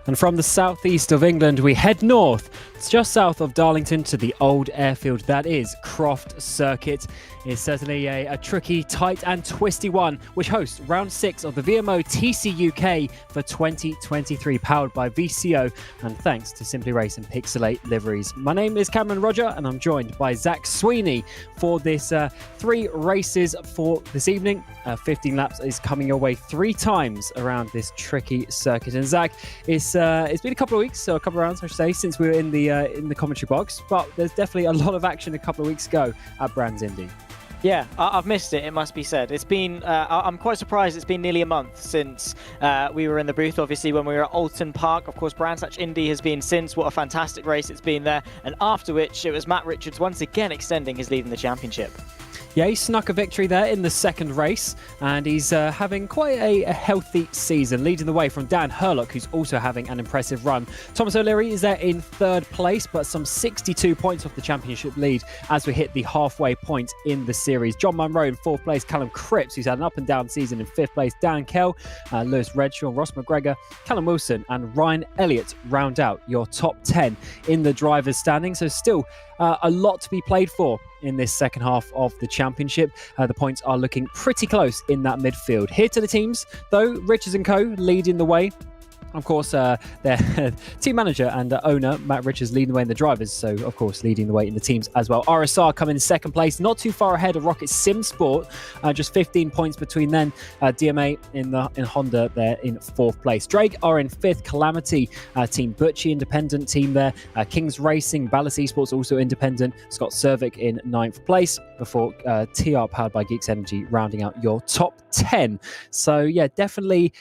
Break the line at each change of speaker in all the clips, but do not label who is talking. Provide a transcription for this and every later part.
And from the southeast of England, we head north. It's just south of Darlington to the old airfield that is Croft Circuit. It's certainly a tricky, tight and twisty one, which hosts round 6 of the VMO TCUK for 2023, powered by VCO and thanks to Simply Race and Pixelate liveries. My name is Cameron Roger and I'm joined by Zach Sweeney for this 3 races for this evening. 15 laps is coming your way 3 times around this tricky circuit. And Zach, it's been a couple of weeks, so a couple of rounds I should say, since we were in the commentary box, but there's definitely a lot of action a couple of weeks ago at Brands Indy.
Yeah, I've missed it, it must be said. It's been, I'm quite surprised it's been nearly a month since we were in the booth, obviously, when we were at Oulton Park. Of course, Brands Indy has been since. What a fantastic race it's been there. And after which, it was Matt Richards once again extending his lead in the championship.
Yeah, he snuck a victory there in the second race, and he's having quite a healthy season, leading the way from Dan Hurlock, who's also having an impressive run. Thomas O'Leary is there in 3rd place, but some 62 points off the championship lead as we hit the halfway point in the series. John Munro in 4th place, Callum Cripps, who's had an up-and-down season, in 5th place. Dan Kell, Lewis Redshaw, Ross McGregor, Callum Wilson and Ryan Elliott round out your top 10 in the drivers' standing. So still a lot to be played for in this second half of the championship. The points are looking pretty close in that midfield. Here to the teams, though, Richards & Co. leading the way. Of course, their team manager and owner, Matt Richards, leading the way in the drivers, so of course leading the way in the teams as well. RSR coming in 2nd place, not too far ahead of Rocket Sim Sport, just 15 points between them. DMA in Honda there in 4th place. Drake are in 5th, Calamity, Team Butchie, independent team there. Kings Racing, Ballas Esports also independent. Scott Cervic in 9th place, before TR powered by Geeks Energy rounding out your top 10. So yeah, definitely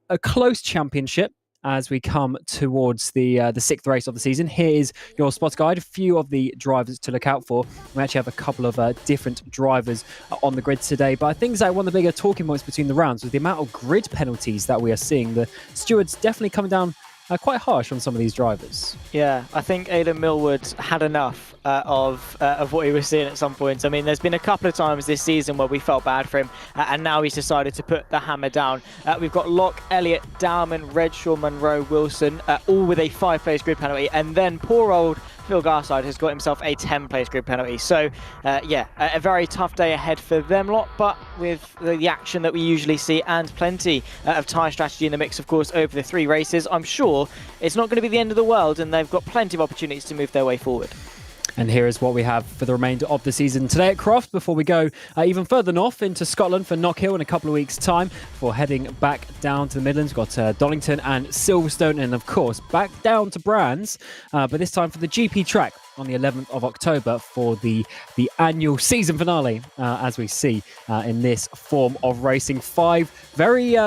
a close championship as we come towards the 6th race of the season. Here is your spots guide, a few of the drivers to look out for. We actually have a couple of different drivers on the grid today, but I think that one of the bigger talking points between the rounds was the amount of grid penalties that we are seeing. The stewards definitely coming down quite harsh on some of these drivers.
Yeah, I think Aidan Millwood had enough of what he was seeing at some points. I mean, there's been a couple of times this season where we felt bad for him, and now he's decided to put the hammer down. We've got Locke, Elliott, Dowman, Redshaw, Monroe, Wilson, all with a 5-place grid penalty, and then poor old Phil Garside has got himself a 10-place grid penalty. So, yeah, a very tough day ahead for them lot, but with the action that we usually see and plenty of tyre strategy in the mix, of course, over the 3 races, I'm sure it's not going to be the end of the world, and they've got plenty of opportunities to move their way forward.
And here is what we have for the remainder of the season today at Croft, before we go even further north into Scotland for Knockhill in a couple of weeks' time, before heading back down to the Midlands. We've got Donington and Silverstone, and of course back down to Brands, but this time for the GP track on the 11th of October for the annual season finale, as we see in this form of racing. 5 very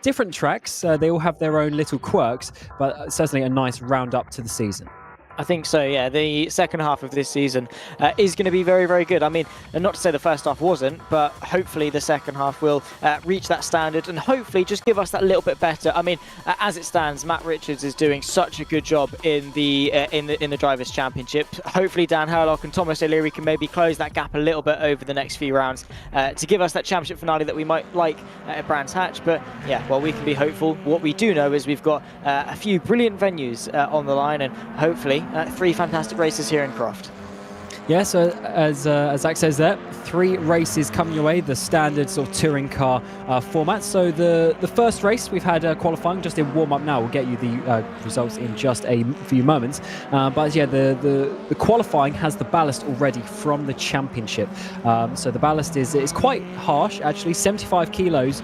different tracks. They all have their own little quirks, but certainly a nice round up to the season.
I think so, yeah. The second half of this season is going to be very, very good. I mean, and not to say the first half wasn't, but hopefully the second half will reach that standard and hopefully just give us that little bit better. I mean, as it stands, Matt Richards is doing such a good job in the Drivers' Championship. Hopefully Dan Hurlock and Thomas O'Leary can maybe close that gap a little bit over the next few rounds to give us that championship finale that we might like at Brands Hatch. But yeah, well, we can be hopeful. What we do know is we've got a few brilliant venues on the line, and hopefully 3 fantastic races here in Croft.
Yeah, so as Zach says there, 3 races coming your way, the standard sort of touring car format. So the first race, we've had qualifying just in warm-up now. We'll get you the results in just a few moments. But yeah, the qualifying has the ballast already from the championship. So the ballast is quite harsh, actually, 75 kilos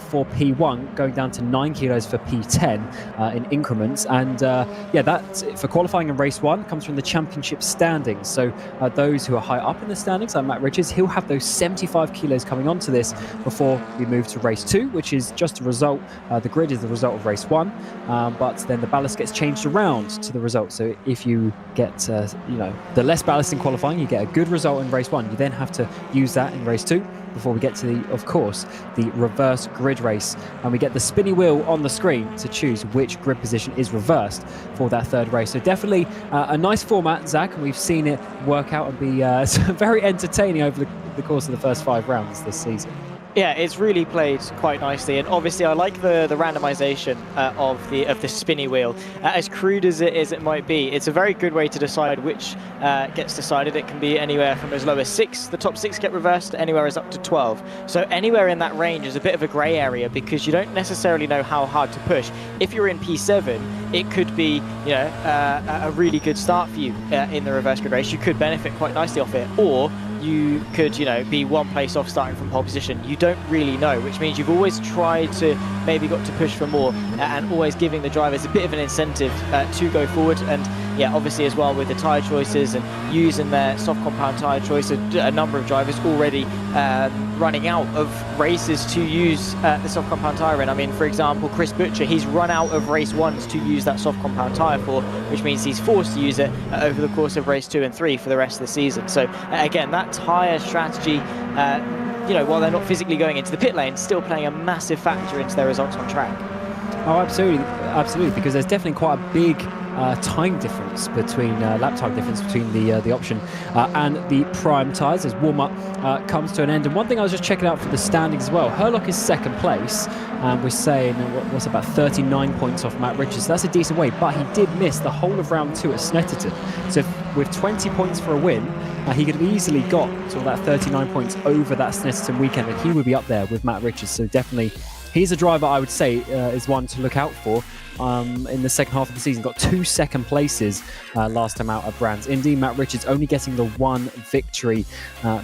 for P1, going down to 9 kilos for P10 in increments. And yeah, that for qualifying in race 1 comes from the championship standings. So those who are high up in the standings, like Matt Richards, he'll have those 75 kilos coming onto this before we move to race 2, which is just a result. The grid is the result of race 1, but then the ballast gets changed around to the result. So if you get, the less ballast in qualifying, you get a good result in race 1. You then have to use that in race 2 before we get to the reverse grid race, and we get the spinny wheel on the screen to choose which grid position is reversed for that third race. So definitely a nice format, Zach, and we've seen it work out and be very entertaining over the course of the first 5 rounds this season.
Yeah, it's really played quite nicely, and obviously I like the randomization of the spinny wheel. As crude as it might be, it's a very good way to decide which gets decided. It can be anywhere from as low as 6, the top 6 get reversed, anywhere as up to 12. So anywhere in that range is a bit of a grey area because you don't necessarily know how hard to push. If you're in P7, it could be a really good start for you in the reverse grid race. You could benefit quite nicely off it, or you could, be 1 place off starting from pole position. You don't really know, which means you've always tried to maybe got to push for more and always giving the drivers a bit of an incentive to go forward. And yeah, obviously as well with the tyre choices and using their soft compound tyre choice, a number of drivers already running out of races to use the soft compound tyre in. I mean, for example, Chris Butcher, he's run out of race 1s to use that soft compound tyre for, which means he's forced to use it over the course of race 2 and 3 for the rest of the season. So again, that tyre strategy, while they're not physically going into the pit lane, still playing a massive factor into their results on track.
Oh, absolutely, because there's definitely quite a big time difference between lap time difference between the option and the prime tyres as warm-up comes to an end. And one thing I was just checking out for the standings as well, Hurlock is second place, and we're saying what's about 39 points off Matt Richards. So that's a decent way, but he did miss the whole of round 2 at Snetterton. So with 20 points for a win, he could have easily got sort of that 39 points over that Snetterton weekend, and he would be up there with Matt Richards. So definitely he's a driver I would say is one to look out for in the second half of the season. Got 2 second places last time out at Brands Indy. Matt Richards only getting the 1 victory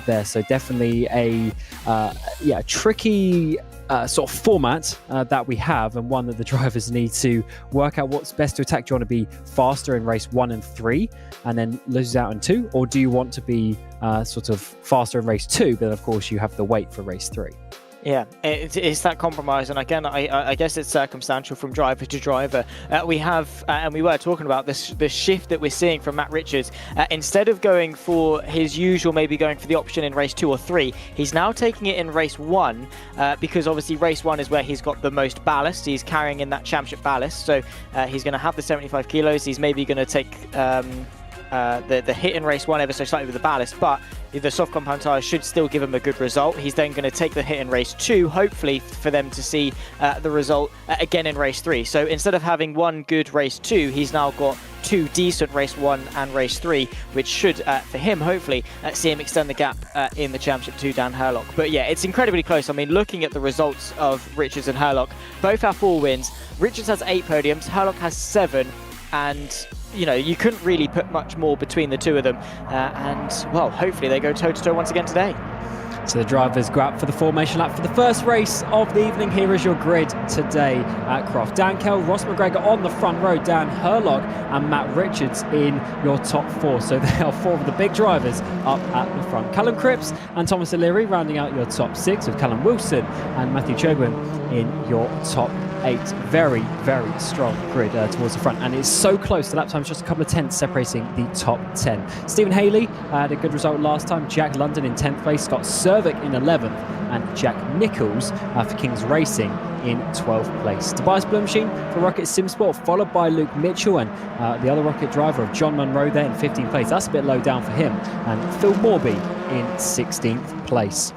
there. So definitely a tricky sort of format that we have, and one that the drivers need to work out what's best to attack. Do you want to be faster in race 1 and 3 and then lose out in 2, or do you want to be sort of faster in race 2, but of course you have the wait for race 3?
Yeah, it's that compromise, and again, I guess it's circumstantial from driver to driver. We have, and we were talking about this shift that we're seeing from Matt Richards. Instead of going for his usual, maybe going for the option in race 2 or 3, he's now taking it in race 1 because obviously race 1 is where he's got the most ballast. He's carrying in that championship ballast, so he's going to have the 75 kilos. He's maybe going to take the hit in race 1 ever so slightly with the ballast, but the soft compound tyre should still give him a good result. He's then going to take the hit in race 2, hopefully for them to see the result again in race 3. So instead of having 1 good race 2, he's now got 2 decent race 1 and race 3, which should, for him, hopefully, see him extend the gap in the championship to Dan Hurlock. But yeah, it's incredibly close. I mean, looking at the results of Richards and Hurlock, both have 4 wins. Richards has 8 podiums, Hurlock has 7, and you couldn't really put much more between the two of them. And, well, hopefully they go toe-to-toe once again today.
So the drivers go out for the formation lap for the first race of the evening. Here is your grid today at Croft. Dan Kell, Ross McGregor on the front row, Dan Hurlock and Matt Richards in your top 4. So there are 4 of the big drivers up at the front. Callum Cripps and Thomas O'Leary rounding out your top 6, with Callum Wilson and Matthew Chogwin in your top 8. Very, very strong grid towards the front, and it's so close. The lap time's just a couple of tenths separating the top 10. Stephen Haley had a good result last time. Jack London in 10th place, Scott Cervic in 11th, and Jack Nichols for Kings Racing in 12th place. Tobias Blumsheen for Rocket Simsport, followed by Luke Mitchell, and the other Rocket driver of John Munro there in 15th place. That's a bit low down for him. And Phil Morby in 16th place.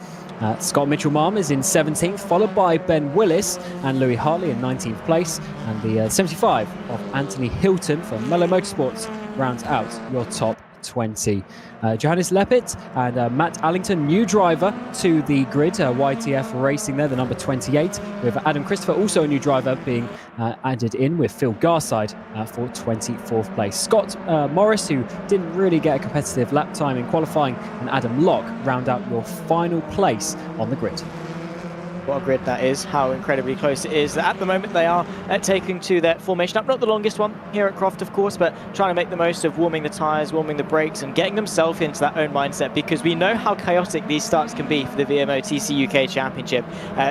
Scott Mitchell-Marm is in 17th, followed by Ben Willis and Louis Hartley in 19th place. And the 75 of Anthony Hilton for Mellow Motorsports rounds out your top 20. Johannes Leppert and Matt Allington, new driver to the grid. YTF Racing there, the number 28, with Adam Christopher, also a new driver, being added in with Phil Garside for 24th place. Scott Morris, who didn't really get a competitive lap time in qualifying, and Adam Locke round out your final place on the grid.
What a grid that is, how incredibly close it is. At the moment they are taking to their formation up, not the longest one here at Croft of course, but trying to make the most of warming the tyres, warming the brakes, and getting themselves into that own mindset, because we know how chaotic these starts can be for the VMO TCUK Championship.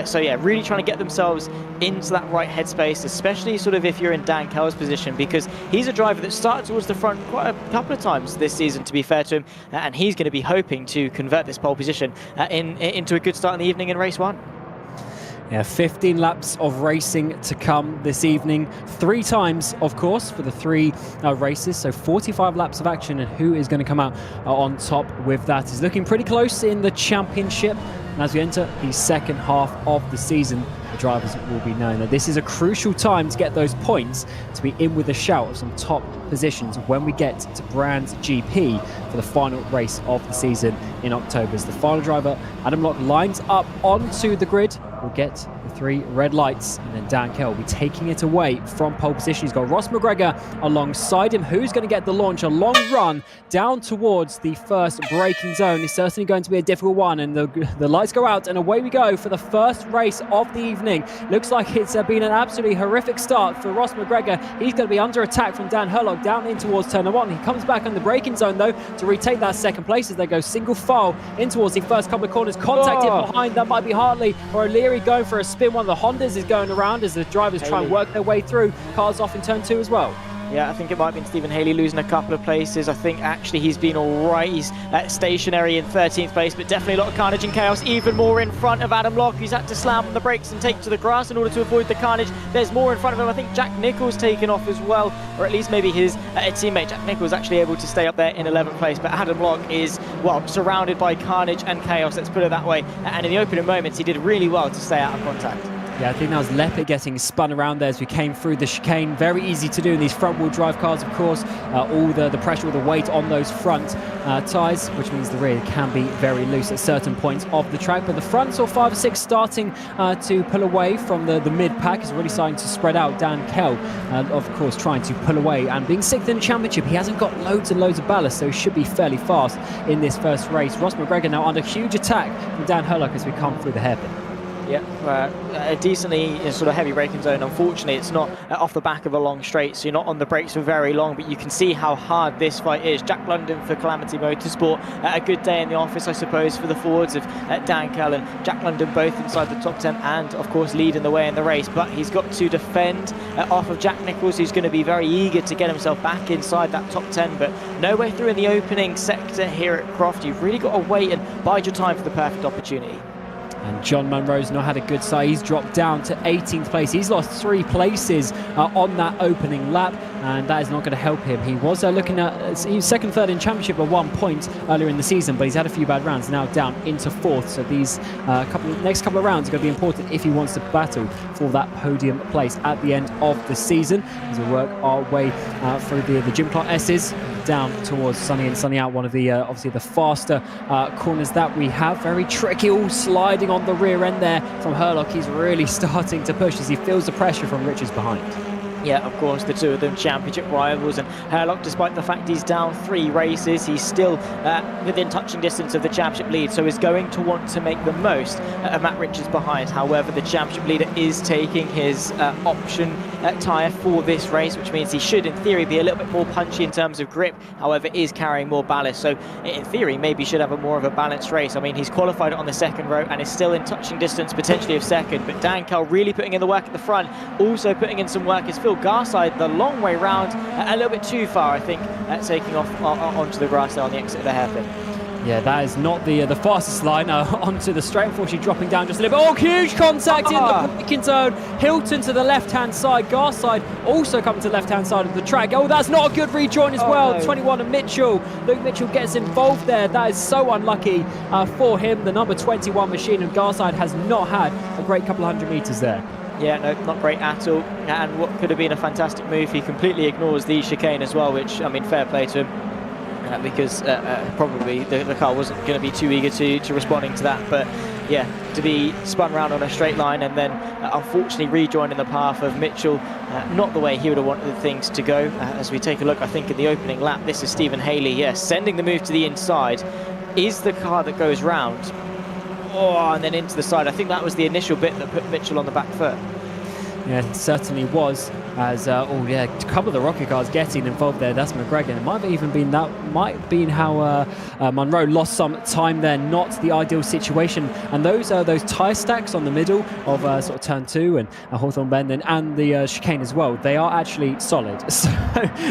So yeah, really trying to get themselves into that right headspace, especially sort of if you're in Dan Kell's position, because he's a driver that started towards the front quite a couple of times this season, to be fair to him, and he's going to be hoping to convert this pole position into a good start in the evening in race 1.
Yeah, 15 laps of racing to come this evening. 3 times, of course, for the 3 races. So 45 laps of action, and who is going to come out on top with that is looking pretty close in the championship. And as we enter the second half of the season, the drivers will be knowing that this is a crucial time to get those points to be in with a shout of some top positions when we get to Brands GP for the final race of the season in October. As the final driver, Adam Locke, lines up onto the grid, will get the 3 red lights, and then Dan Kell will be taking it away from pole position. He's got Ross McGregor alongside him. Who's going to get the launch? A long run down towards the first braking zone. It's certainly going to be a difficult one, and the lights go out, and away we go for the first race of the evening. Looks like it's been an absolutely horrific start for Ross McGregor. He's going to be under attack from Dan Herlock down in towards turn 1. He comes back on the braking zone though to retake that second place as they go single file in towards the first couple of corners. Contacted behind, that might be Hartley or O'Leary going for a spin. One of the Hondas is going around as the drivers try and work their way through. Cars off in turn 2 as well.
Yeah, I think it might have been Stephen Haley losing a couple of places. I think actually he's been all right. He's stationary in 13th place, but definitely a lot of carnage and chaos. Even more in front of Adam Locke, who's had to slam on the brakes and take to the grass in order to avoid the carnage. There's more in front of him. I think Jack Nichols taken off as well, or at least maybe his teammate Jack Nichols actually able to stay up there in 11th place. But Adam Locke is, well, surrounded by carnage and chaos, let's put it that way. And in the opening moments, he did really well to stay out of contact.
Yeah, I think that was Leppert getting spun around there as we came through the chicane. Very easy to do in these front-wheel drive cars, of course. All the pressure, all the weight on those front tyres, which means the rear can be very loose at certain points of the track. But the front, or 5 or 6, starting to pull away from the mid-pack, is really starting to spread out. Dan Kell, of course, trying to pull away. And being 6th in the championship, he hasn't got loads and loads of ballast, so he should be fairly fast in this first race. Ross McGregor now under huge attack from Dan Herlock as we come through the hairpin.
Yeah, a decently sort of heavy braking zone. Unfortunately, it's not off the back of a long straight, so you're not on the brakes for very long, but you can see how hard this fight is. Jack London for Calamity Motorsport, a good day in the office, I suppose, for the forwards of Dan Kell and Jack London, both inside the top 10 and, of course, leading the way in the race. But he's got to defend off of Jack Nichols, who's going to be very eager to get himself back inside that top 10, but no way through in the opening sector here at Croft. You've really got to wait and bide your time for the perfect opportunity.
And John Munro's not had a good start. He's dropped down to 18th place. He's lost 3 places on that opening lap, and that is not going to help him. He was looking at, he was 2nd, 3rd in championship at 1 point earlier in the season, but he's had a few bad rounds, now down into 4th. So these next couple of rounds are going to be important if he wants to battle for that podium place at the end of the season. As we work our way through the Jim Clark S's down towards Sunny and Sunny out, one of the obviously the faster corners that we have. Very tricky, all sliding on the rear end there from Herlock. He's really starting to push as he feels the pressure from Richards behind.
Yeah, of course, the two of them championship rivals, and Herlock, despite the fact he's down 3 races, he's still within touching distance of the championship lead, so is going to want to make the most of Matt Richards behind. However, the championship leader is taking his option tyre for this race, which means he should, in theory, be a little bit more punchy in terms of grip, however, is carrying more ballast, so in theory, maybe should have a more of a balanced race. I mean, he's qualified on the second row and is still in touching distance, potentially, of second, but Dan Kell really putting in the work at the front, also putting in some work is Phil Garside the long way round, a little bit too far, I think, taking off onto the grass there on the exit of the hairpin.
Yeah, that is not the fastest line onto the straight, unfortunately dropping down just a little bit. Oh, huge contact in the braking zone. Hilton to the left-hand side. Garside also coming to the left-hand side of the track. Oh, that's not a good rejoin as well. No. 21 and Mitchell. Luke Mitchell gets involved there. That is so unlucky for him. The number 21 machine of Garside has not had a great couple of 100 metres there.
Yeah, no, not great at all. And what could have been a fantastic move, he completely ignores the chicane as well, which, I mean, fair play to him, because probably the car wasn't going to be too eager to responding to that. But yeah, to be spun around on a straight line and then unfortunately rejoining the path of Mitchell, not the way he would have wanted things to go. As we take a look, I think in the opening lap, this is Stephen Haley, sending the move to the inside. Is the car that goes round. Oh, and then into the side. I think that was the initial bit that put Mitchell on the back foot.
Yeah, it certainly was. As a couple of the rocket cars getting involved there. That's McGregor. It might have even been how Monroe lost some time there. Not the ideal situation. And those tyre stacks on the middle of sort of turn 2 and Hawthorne Bend and the chicane as well. They are actually solid. So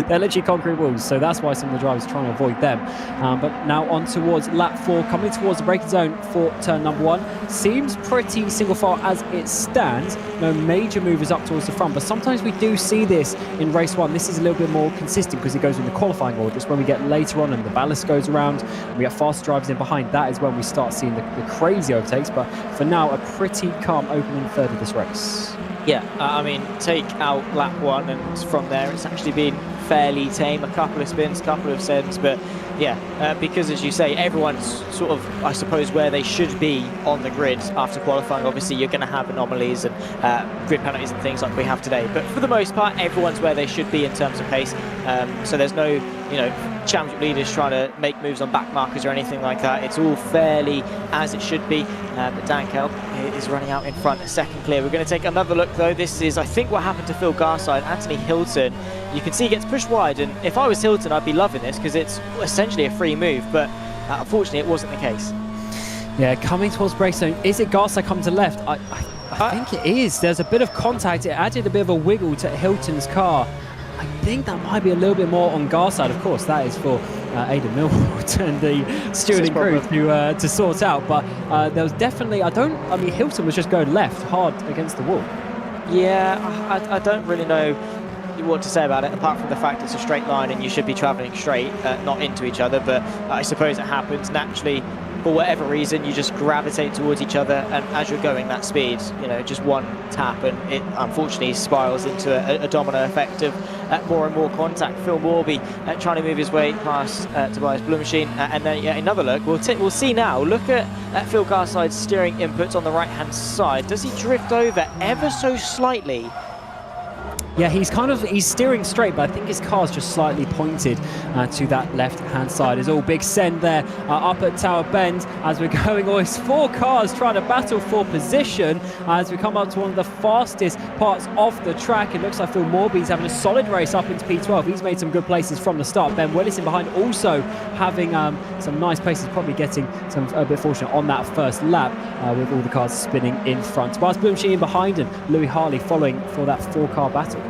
they're literally concrete walls. So that's why some of the drivers are trying to avoid them. But now on towards lap 4, coming towards the braking zone for turn number 1. Seems pretty single file as it stands. No major movers up towards the front, but sometimes we do see this in race 1. This is a little bit more consistent because it goes in the qualifying order. It's when we get later on and the ballast goes around, we get fast drivers in behind. That is when we start seeing the crazy overtakes. But for now, a pretty calm opening third of this race.
Yeah, I mean, take out lap 1 and from there it's actually been fairly tame. A couple of spins, couple of sends, but yeah, because as you say, everyone's sort of, I suppose, where they should be on the grid after qualifying. Obviously, you're going to have anomalies and grid penalties and things like we have today. But for the most part, everyone's where they should be in terms of pace. So there's no, championship leaders trying to make moves on back markers or anything like that. It's all fairly as it should be. But Dan Kell is running out in front, second clear. We're going to take another look, though. This is, I think, what happened to Phil Garside. Anthony Hilton, you can see he gets pushed wide. And if I was Hilton, I'd be loving this because it's essentially a free move. But unfortunately, it wasn't the case.
Yeah, coming towards brake zone. Is it Garside coming to left? I think it is. There's a bit of contact. It added a bit of a wiggle to Hilton's car. I think that might be a little bit more on Garside. Of course, that is for Aidan Millward and the steward and crew to sort out. But there was definitely, Hilton was just going left hard against the wall.
Yeah, I don't really know what to say about it, apart from the fact it's a straight line and you should be travelling straight, not into each other. But I suppose it happens naturally. For whatever reason, you just gravitate towards each other, and as you're going that speed, just one tap and it unfortunately spirals into a domino effect of more and more contact. Phil Morby trying to move his way past Tobias Blumachine, and then another look. We'll see now. Look at Phil Garside's steering inputs on the right-hand side. Does he drift over ever so slightly?
Yeah, he's steering straight, but I think his car's just slightly pointed to that left-hand side. It's all big send there up at Tower Bend as we're going. It's 4 cars trying to battle for position as we come up to one of the fastest parts of the track. It looks like Phil Morby's having a solid race up into P12. He's made some good places from the start. Ben Willis in behind also having some nice places, probably getting a bit fortunate on that first lap with all the cars spinning in front. Tobias Blumachine in behind and Louis Harley following for that 4-car battle.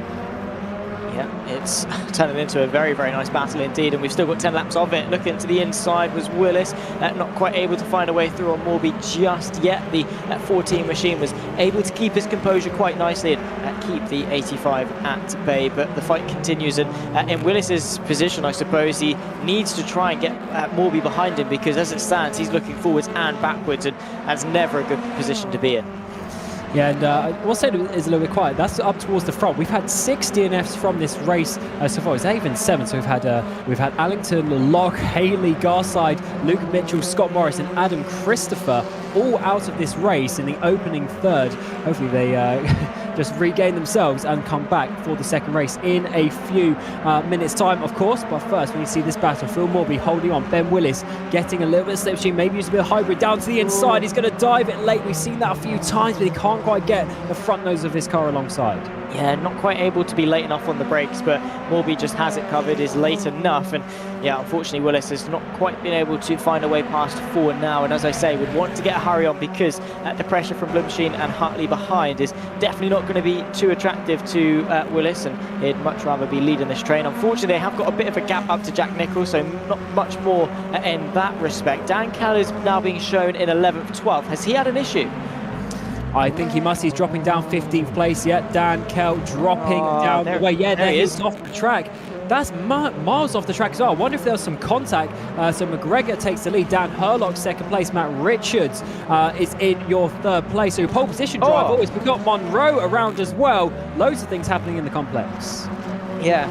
Yeah, it's turning into a very, very nice battle indeed, and we've still got 10 laps of it. Looking to the inside was Willis, not quite able to find a way through on Morby just yet. The 14 machine was able to keep his composure quite nicely and keep the 85 at bay, but the fight continues, and in Willis's position, I suppose, he needs to try and get Morby behind him, because as it stands, he's looking forwards and backwards, and that's never a good position to be in.
Yeah, and what's said is a little bit quiet. That's up towards the front. We've had 6 DNFs from this race so far. It's even 7. So we've had Allington, Locke, Haley, Garside, Luke Mitchell, Scott Morris, and Adam Christopher all out of this race in the opening third. Hopefully they just regain themselves and come back for the second race in a few minutes time, of course. But first, we need to see this battle. Phil Morby holding on. Ben Willis getting a little bit of slipstream, maybe use a bit of hybrid down to the inside. He's going to dive it late. We've seen that a few times, but he can't quite get the front nose of his car alongside.
Yeah, not quite able to be late enough on the brakes, but Morby just has it covered, is late enough. And yeah, unfortunately, Willis has not quite been able to find a way past 4 now. And as I say, would want to get a hurry on, because the pressure from Blumsheen and Hartley behind is definitely not going to be too attractive to Willis, and he'd much rather be leading this train. Unfortunately, they have got a bit of a gap up to Jack Nicholls, so not much more in that respect. Dan Kell is now being shown in 11th, 12th. Has he had an issue?
I think he must. He's dropping down 15th place yet. Dan Kell dropping down the way. Yeah, there he is off the track. That's miles off the track as well. I wonder if there was some contact. So McGregor takes the lead. Dan Herlock second place. Matt Richards is in your third place. So pole position drive always. We've got Monroe around as well. Loads of things happening in the complex.
Yeah.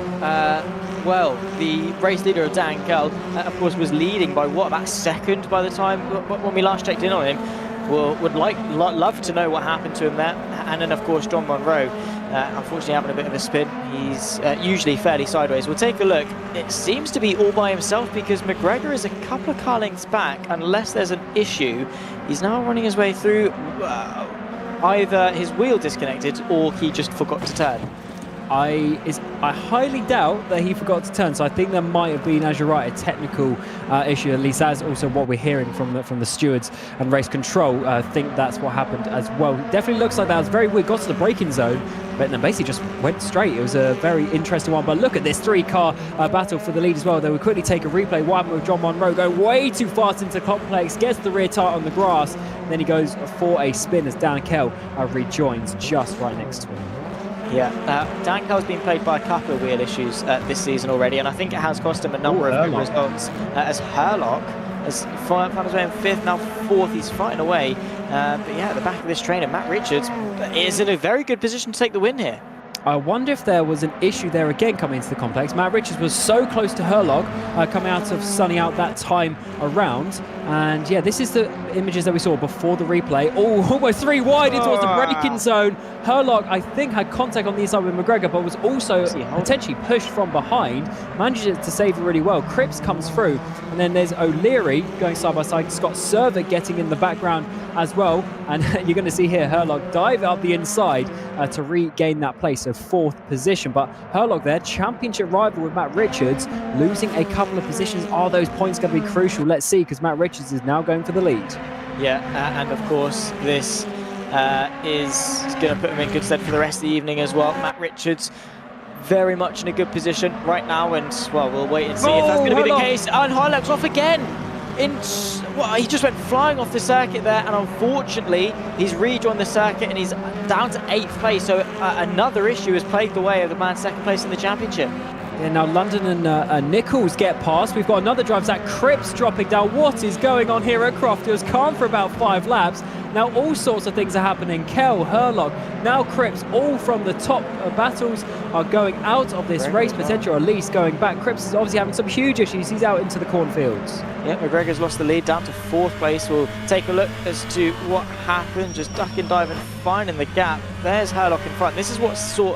Well, the race leader of Dan Kell, of course, was leading by what, about second by the time when we last checked in on him. Would love to know what happened to him there. And then, of course, John Monroe, unfortunately having a bit of a spin. He's usually fairly sideways. We'll take a look. It seems to be all by himself, because McGregor is a couple of car lengths back, unless there's an issue. He's now running his way through. Either his wheel disconnected or he just forgot to turn.
I highly doubt that he forgot to turn, so I think there might have been, as you're right, a technical issue. At least that's also what we're hearing from the stewards and race control. I think that's what happened as well. Definitely looks like that was very weird. Got to the braking zone, but then basically just went straight. It was a very interesting one. But look at this 3-car battle for the lead as well. They will quickly take a replay. What happened with John Monroe going way too fast into complex, gets the rear tire on the grass, and then he goes for a spin as Dan Kell rejoins just right next to him.
Yeah, Dan Kell's been plagued by a couple of wheel issues this season already, and I think it has cost him a number of good results. As Herlock has found his way in 5th, now 4th, he's fighting away. But yeah, at the back of this train, and Matt Richards is in a very good position to take the win here.
I wonder if there was an issue there again coming into the complex. Matt Richards was so close to Herlock coming out of sunning out that time around. And yeah, this is the images that we saw before the replay. Oh, almost 3 wide in towards the braking zone. Herlock, I think, had contact on the inside with McGregor, but was also potentially pushed from behind. Manages to save it really well. Cripps comes through, and then there's O'Leary going side by side. Scott Server getting in the background as well. And you're going to see here Herlock dive up the inside to regain that place, so 4th position. But Herlock there, championship rival with Matt Richards, losing a couple of positions. Are those points going to be crucial? Let's see, because Matt Richards is now going for the lead.
Yeah, and of course this is going to put him in good stead for the rest of the evening as well. Matt Richards very much in a good position right now, and well, we'll wait and see if that's going to be the case. And Herlock's off again. He just went flying off the circuit there, and unfortunately he's rejoined the circuit and he's down to 8th place. So another issue has plagued the way of the man second place in the championship.
Yeah, now London and Nicholls get past. We've got another drive, Zach Cripps dropping down. What is going on here at Croft? It was calm for about 5 laps. Now all sorts of things are happening. Kell, Herlock, now Cripps, all from the top battles are going out of this race potential, or at least going back. Cripps is obviously having some huge issues. He's out into the cornfields. Yeah,
McGregor's lost the lead down to 4th place. We'll take a look as to what happened. Just duck and dive and finding the gap. There's Herlock in front. This is what saw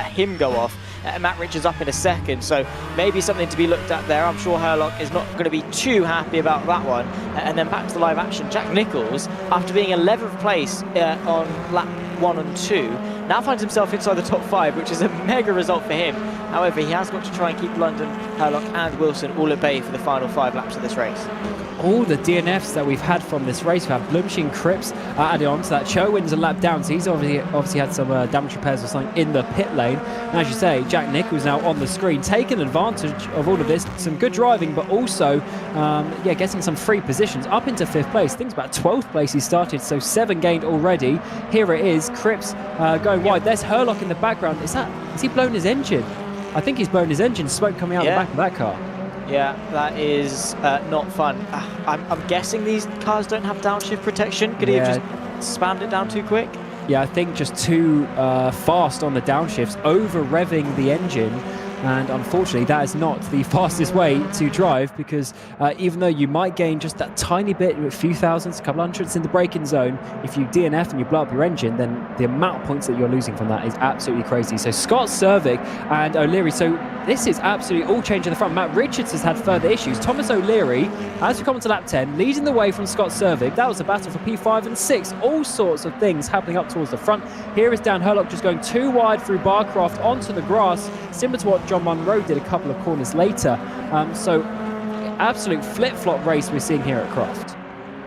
him go off. Matt Richards up in a second, so maybe something to be looked at there. I'm sure Herlock is not going to be too happy about that one. And then back to the live action, Jack Nicholls, after being 11th place on lap 1 and 2, now finds himself inside the top 5, which is a mega result for him. However, he has got to try and keep London, Herlock and Wilson all at bay for the final 5 laps of this race.
All the DNFs that we've had from this race, we have Blumsheen, Cripps added on to that. Cho wins a lap down, so he's obviously had some damage repairs or something in the pit lane. And as you say, Jack Nicholls now on the screen, taking advantage of all of this. Some good driving, but also getting some free positions up into 5th place. I think it's about 12th place he started, so 7 gained already. Here it is, Cripps going wide. There's Herlock in the background. Is he blown his engine? I think he's blown his engine, smoke coming out the back of that car.
Yeah, that is not fun. I'm guessing these cars don't have downshift protection. Could he have just spammed it down too quick?
Yeah, I think just too fast on the downshifts, over revving the engine. And unfortunately, that is not the fastest way to drive, because even though you might gain just that tiny bit, a few thousands, a couple hundreds in the braking zone, if you DNF and you blow up your engine, then the amount of points that you're losing from that is absolutely crazy. So Scott Servick and O'Leary, so this is absolutely all change in the front. Matt Richards has had further issues. Thomas O'Leary, as we come into lap 10, leading the way from Scott Servick. That was a battle for P5 and 6. All sorts of things happening up towards the front. Here is Dan Hurlock just going too wide through Barcroft onto the grass, similar to what John Munro did a couple of corners later. So absolute flip-flop race we're seeing here at Croft.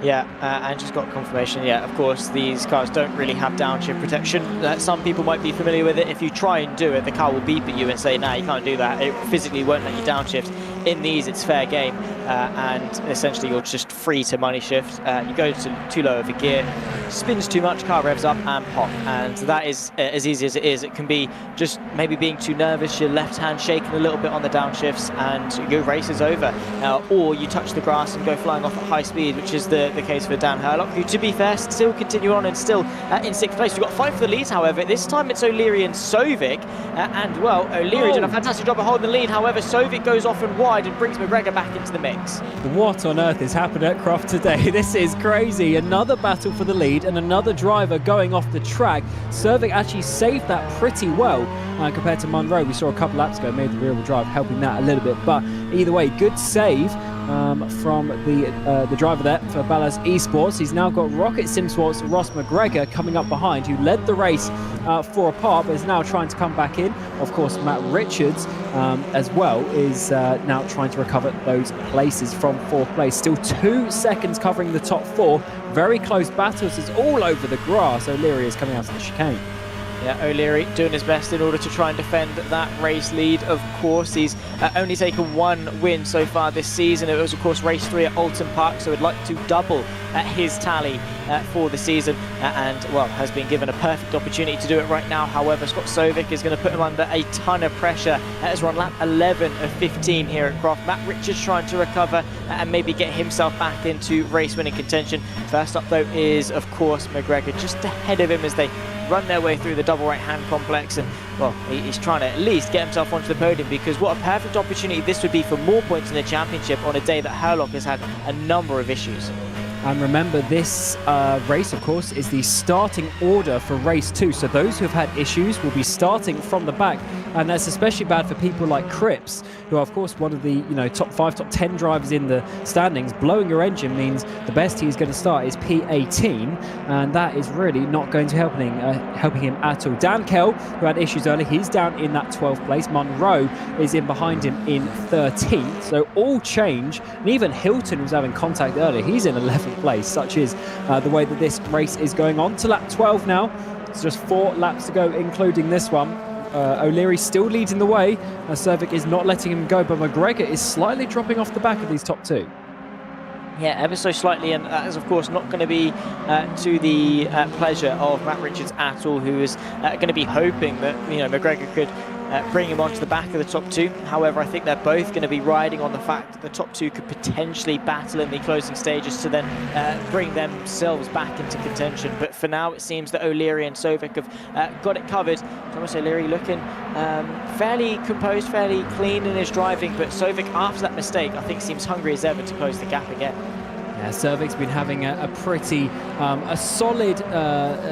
Yeah, and just got confirmation. Yeah, of course, these cars don't really have downshift protection. Some people might be familiar with it. If you try and do it, the car will beep at you and say, "No, you can't do that." It physically won't let you downshift. In these, it's fair game, and essentially you're just free to money shift. You go to too low of a gear, spins too much, car revs up and pop, and that is as easy as it is. It can be just maybe being too nervous, your left hand shaking a little bit on the downshifts, and your race is over. Or you touch the grass and go flying off at high speed, which is the case for Dan Hurlock, who, to be fair, still continue on and still in 6th place. We've got 5 for the lead, however. This time it's O'Leary and Sovic, and, well, O'Leary did a fantastic job of holding the lead. However, Sovic goes off and wide and brings McGregor back into the mix.
What on earth is happening at Croft today? This is crazy. Another battle for the lead and another driver going off the track. Servic actually saved that pretty well compared to Munro. We saw a couple laps ago, made the rear-wheel drive helping that a little bit, but either way, good save from the driver there for Ballas Esports. He's now got Rocket Simsports Ross McGregor coming up behind, who led the race for a part, but is now trying to come back in. Of course, Matt Richards as well is now trying to recover those places from 4th place. Still 2 seconds covering the top 4. Very close battles. It's all over the grass. O'Leary is coming out of the chicane.
Yeah, O'Leary doing his best in order to try and defend that race lead. Of course, he's only taken 1 win so far this season. It was, of course, race 3 at Oulton Park, so he'd like to double his tally for the season, and, well, has been given a perfect opportunity to do it right now. However, Scott Sovic is going to put him under a ton of pressure as we're on lap 11 of 15 here at Croft. Matt Richards trying to recover and maybe get himself back into race-winning contention. First up, though, is, of course, McGregor just ahead of him as they run their way through the double right-hand complex, and, well, he's trying to at least get himself onto the podium, because what a perfect opportunity this would be for more points in the championship on a day that Hurlock has had a number of issues.
And remember, this race, of course, is the starting order for race 2. So those who have had issues will be starting from the back. And that's especially bad for people like Cripps, who are, of course, one of the top 5, top 10 drivers in the standings. Blowing your engine means the best he's going to start is P18. And that is really not going to helping him at all. Dan Kell, who had issues earlier, he's down in that 12th place. Munro is in behind him in 13th. So all change. And even Hilton was having contact earlier. He's in 11th place. Such is the way that this race is going on to lap 12 now. It's just 4 laps to go, including this one. O'Leary still leading the way. Servic is not letting him go, but McGregor is slightly dropping off the back of these top 2.
Yeah, ever so slightly, and that is, of course, not going to be to the pleasure of Matt Richards at all, who is going to be hoping that McGregor could bring him onto the back of the top 2. However, I think they're both going to be riding on the fact that the top 2 could potentially battle in the closing stages to then bring themselves back into contention. But for now, it seems that O'Leary and Sovic have got it covered. Thomas O'Leary looking fairly composed, fairly clean in his driving, but Sovic, after that mistake, I think seems hungry as ever to close the gap again.
Yeah, Servic's been having a pretty solid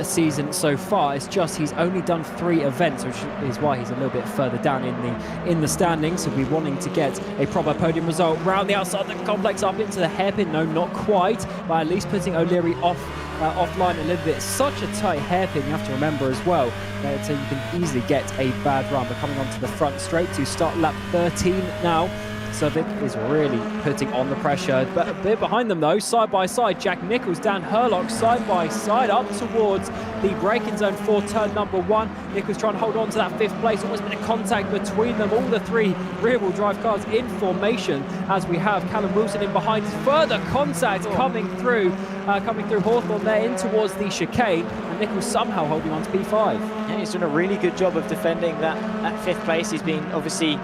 season so far. It's just he's only done 3 events, which is why he's a little bit further down in the standings. So we're wanting to get a proper podium result round the outside of the complex up into the hairpin. No, not quite, but at least putting O'Leary offline a little bit. Such a tight hairpin, you have to remember as well, so you can easily get a bad run. But coming onto the front straight to start lap 13 now. Sovic is really putting on the pressure, but a bit behind them though, side by side, Jack Nichols, Dan Hurlock, side by side up towards the braking zone for turn number 1. Nichols trying to hold on to that 5th place. Almost been a contact between them, all the 3 rear-wheel drive cars in formation, as we have Callum Wilson in behind. Further contact coming through Hawthorne there in towards the chicane, and Nichols somehow holding on to P5.
Yeah, he's done a really good job of defending that 5th place. He's been obviously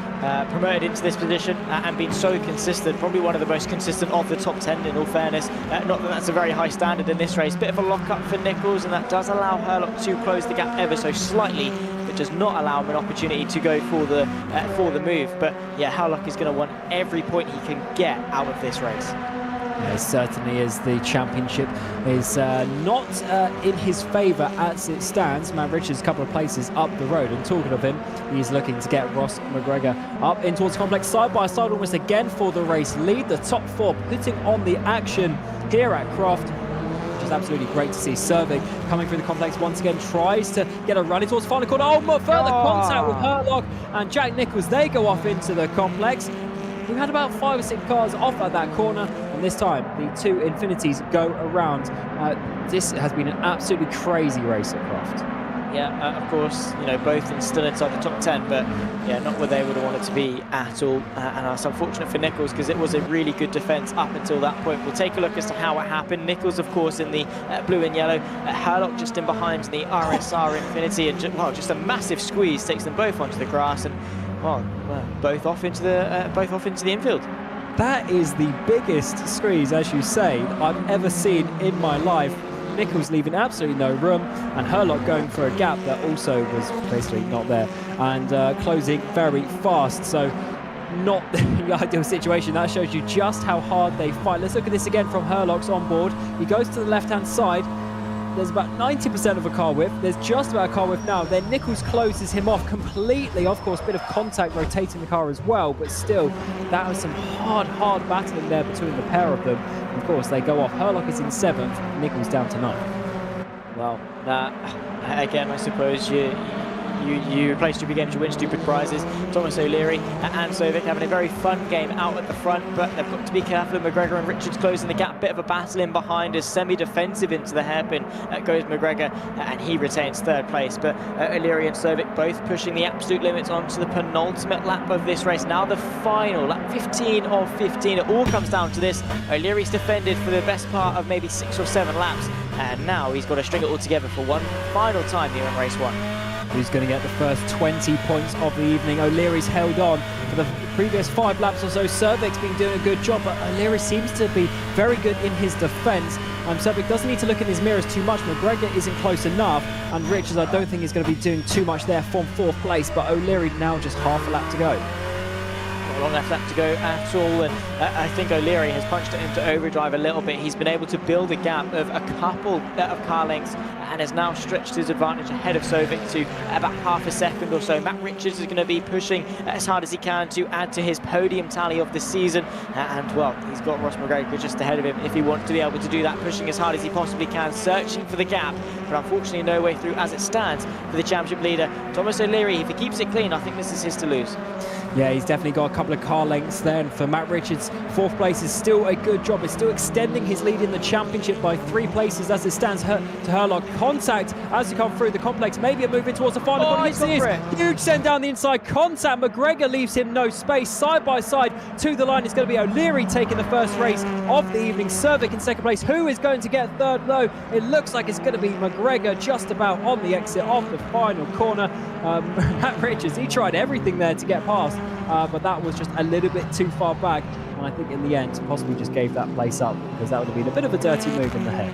promoted into this position and been so consistent, probably one of the most consistent of the top 10 in all fairness. Not that that's a very high standard in this race. Bit of a lock-up for Nichols, and that does allow Hurlock to close the gap ever so slightly. But it does not allow him an opportunity to go for the move. But yeah, Herlock is going to want every point he can get out of this race.
Yeah, it certainly is. The championship is not in his favour as it stands. Matt Richards a couple of places up the road, and talking of him, he's looking to get Ross McGregor up in towards complex side by side almost again for the race lead. The top four putting on the action here at Croft, which is absolutely great to see. Servik coming through the complex once again, tries to get a run in towards final corner. Oh, further contact with Herlock and Jack Nichols. They go off into the complex. We had about 5 or 6 cars off at that corner, and this time the two Infinities go around. This has been an absolutely crazy race at Croft.
Yeah, of course, you know, both still inside the top 10, but yeah, not where they would have wanted to be at all. And it's unfortunate for Nichols because it was a really good defence up until that point. We'll take a look as to how it happened. Nichols, of course, in the blue and yellow. Herlock just in behind the RSR Infinity, and just a massive squeeze takes them both onto the grass, and both off into the infield.
That is the biggest squeeze, as you say, I've ever seen in my life. Nichols leaving absolutely no room, and Herlock going for a gap that also was basically not there, and closing very fast. So not the ideal situation. That shows you just how hard they fight. Let's look at this again from Herlock's on board. He goes to the left-hand side. There's about 90% of a car width. There's just about a car width now. Then Nichols closes him off completely. Of course, a bit of contact rotating the car as well, but still, that was some hard battling there between the pair of them. Of course, they go off. Herlock is in 7th, Nichols down to 9th.
Well, that, again, I suppose you play stupid games, you win stupid prizes. Thomas O'Leary and Sovic having a very fun game out at the front, but they've got to be careful. McGregor and Richards closing the gap. Bit of a battle in behind as semi-defensive into the hairpin goes McGregor, and he retains 3rd place. But O'Leary and Sovic both pushing the absolute limits onto the penultimate lap of this race. Now the final, lap 15 of 15. It all comes down to this. O'Leary's defended for the best part of maybe 6 or 7 laps, and now he's got to string it all together for one final time here in race 1.
Who's going to get the first 20 points of the evening? O'Leary's held on for the previous 5 laps or so. Servik's been doing a good job, but O'Leary seems to be very good in his defence. Servik doesn't need to look in his mirrors too much. McGregor isn't close enough, and Richards I don't think is going to be doing too much there from 4th place, but O'Leary now just half a lap to go.
Not a long left lap to go at all, and I think O'Leary has punched it into overdrive a little bit. He's been able to build a gap of a couple of car lengths and has now stretched his advantage ahead of Sovic to about half a second or so. Matt Richards is going to be pushing as hard as he can to add to his podium tally of the season, and well, he's got Ross McGregor just ahead of him if he wants to be able to do that, pushing as hard as he possibly can, searching for the gap, but unfortunately no way through as it stands for the championship leader. Thomas O'Leary, if he keeps it clean, I think this is his to lose.
Yeah, he's definitely got a couple of car lengths there, and for Matt Richards, 4th place is still a good job. It's still extending his lead in the championship by 3 places as it stands to Herlock. Contact as he comes through the complex, maybe a move in towards the final corner.
He's gone for it.
Huge send down the inside. Contact. McGregor leaves him no space. Side by side to the line. It's going to be O'Leary taking the first race of the evening. Servic in 2nd place. Who is going to get 3rd? No, it looks like it's going to be McGregor just about on the exit of the final corner. Matt Richards, he tried everything there to get past, but that was just a little bit too far back, and I think in the end possibly just gave that place up, because that would have been a bit of a dirty move in the head.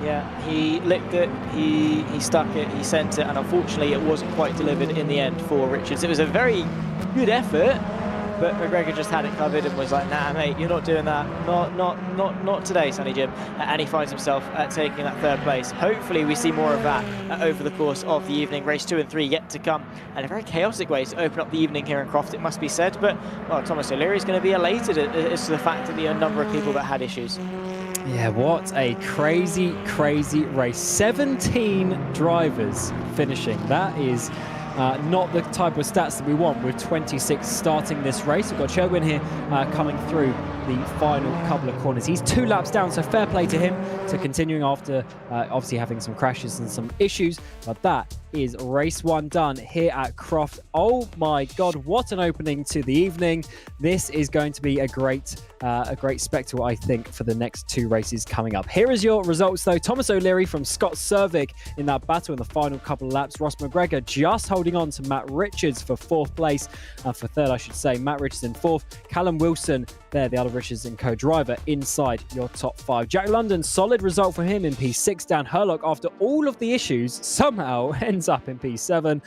Yeah, he licked it, he stuck it, he sent it, and unfortunately it wasn't quite delivered in the end for Richards. It was a very good effort, but McGregor just had it covered and was like, nah mate, you're not doing that, not today, Sonny Jim. And he finds himself taking that 3rd place. Hopefully we see more of that over the course of the evening. Race 2 and 3 yet to come, and a very chaotic way to open up the evening here in Croft, it must be said. But well, Thomas O'Leary is going to be elated as to the fact that the number of people that had issues.
Yeah, what a crazy race. 17 drivers finishing. That is not the type of stats that we want with 26 starting this race. We've got Sherwin here coming through the final couple of corners. He's 2 laps down, so fair play to him. So continuing after obviously having some crashes and some issues, but that is race 1 done here at Croft. Oh my God, what an opening to the evening. This is going to be a great spectacle, I think, for the next 2 races coming up. Here is your results though. Thomas O'Leary from Scott Servic in that battle in the final couple of laps. Ross McGregor just holding on to Matt Richards for 4th place, for 3rd I should say. Matt Richards in 4th. Callum Wilson there, the other Richards & Co driver inside your top 5. Jack London, solid result for him in P6. Dan Herlock, after all of the issues, somehow ends up in P7.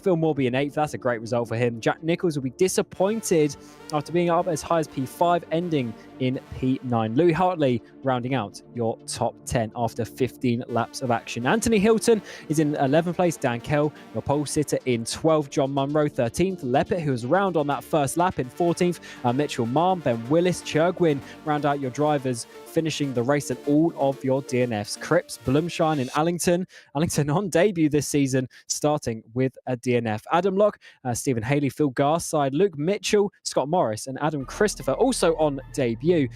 Phil Morby in 8th, that's a great result for him. Jack Nichols will be disappointed after being up as high as P5, ending in P9. Louis Hartley rounding out your top 10 after 15 laps of action. Anthony Hilton is in 11th place. Dan Kell, your pole sitter, in 12th. John Munro, 13th. Leppert, who was around on that first lap, in 14th. Mitchell Marm, Ben Willis, Churgwin round out your drivers, finishing the race at all of your DNFs. Cripps, Blumshine, and Allington. Allington on debut this season, starting with a DNF. Adam Locke, Stephen Haley, Phil Garside, Luke Mitchell, Scott Morris, and Adam Christopher also on debut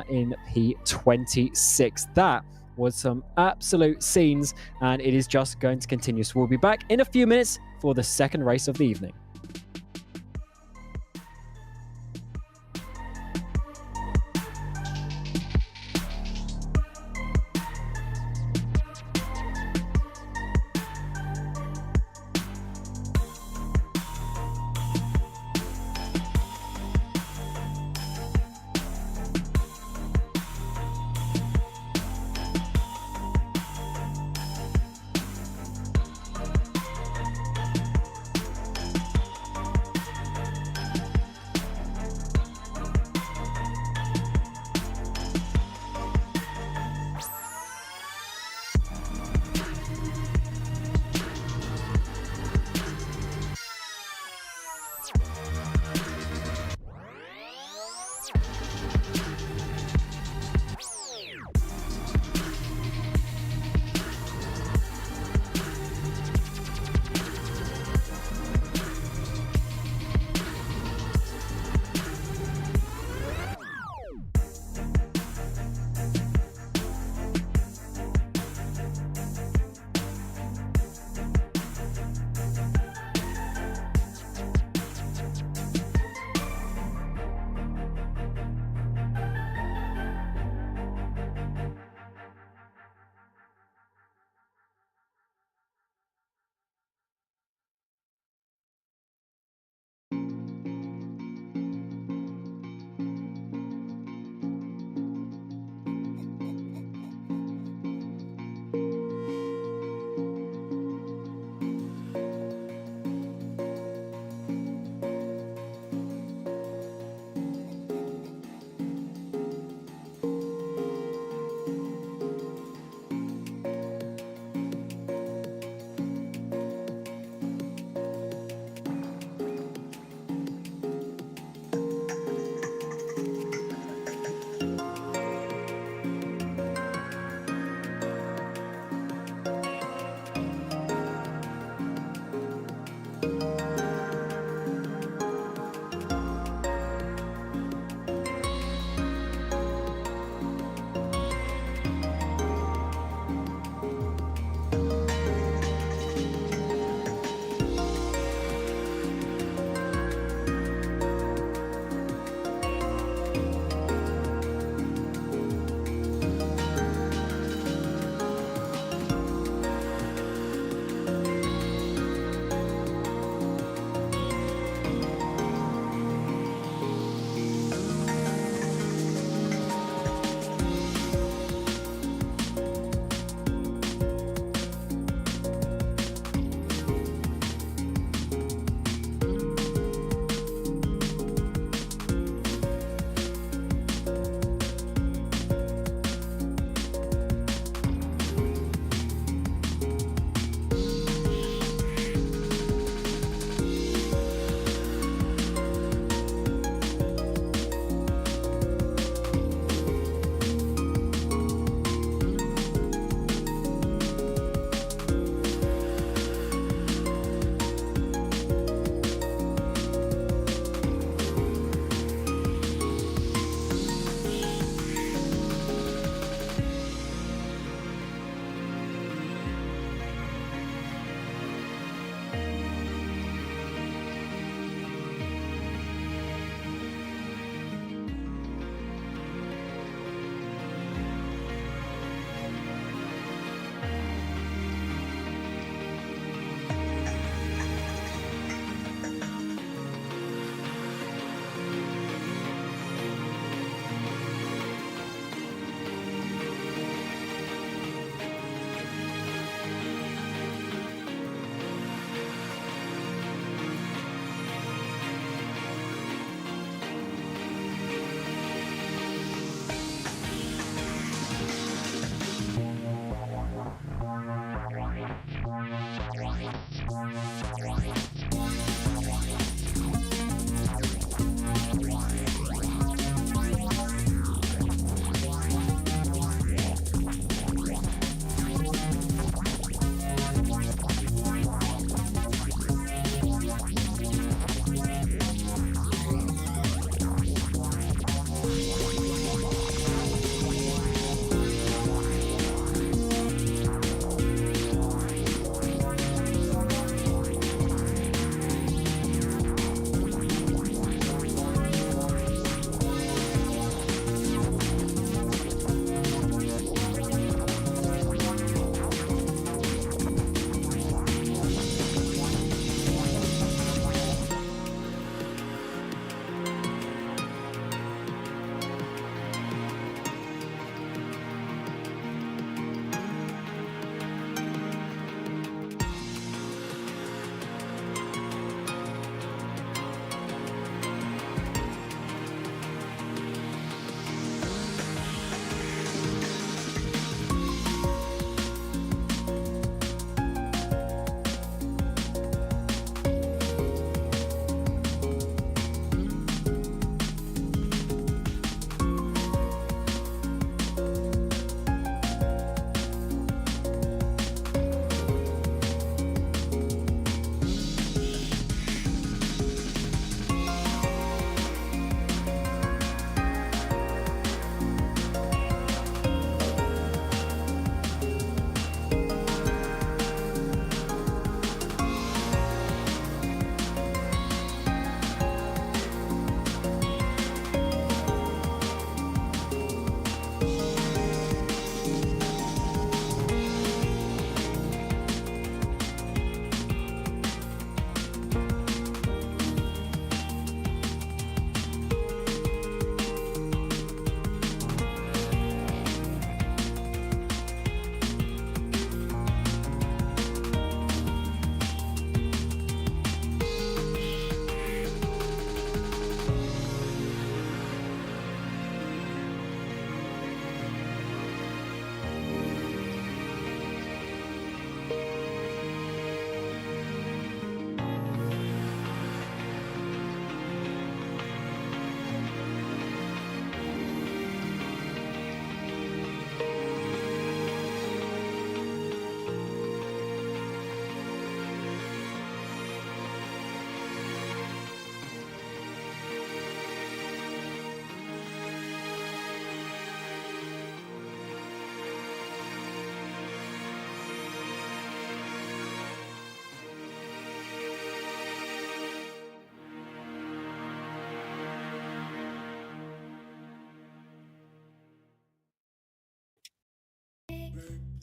in P26. That was some absolute scenes, and it is just going to continue. So we'll be back in a few minutes for the second race of the evening.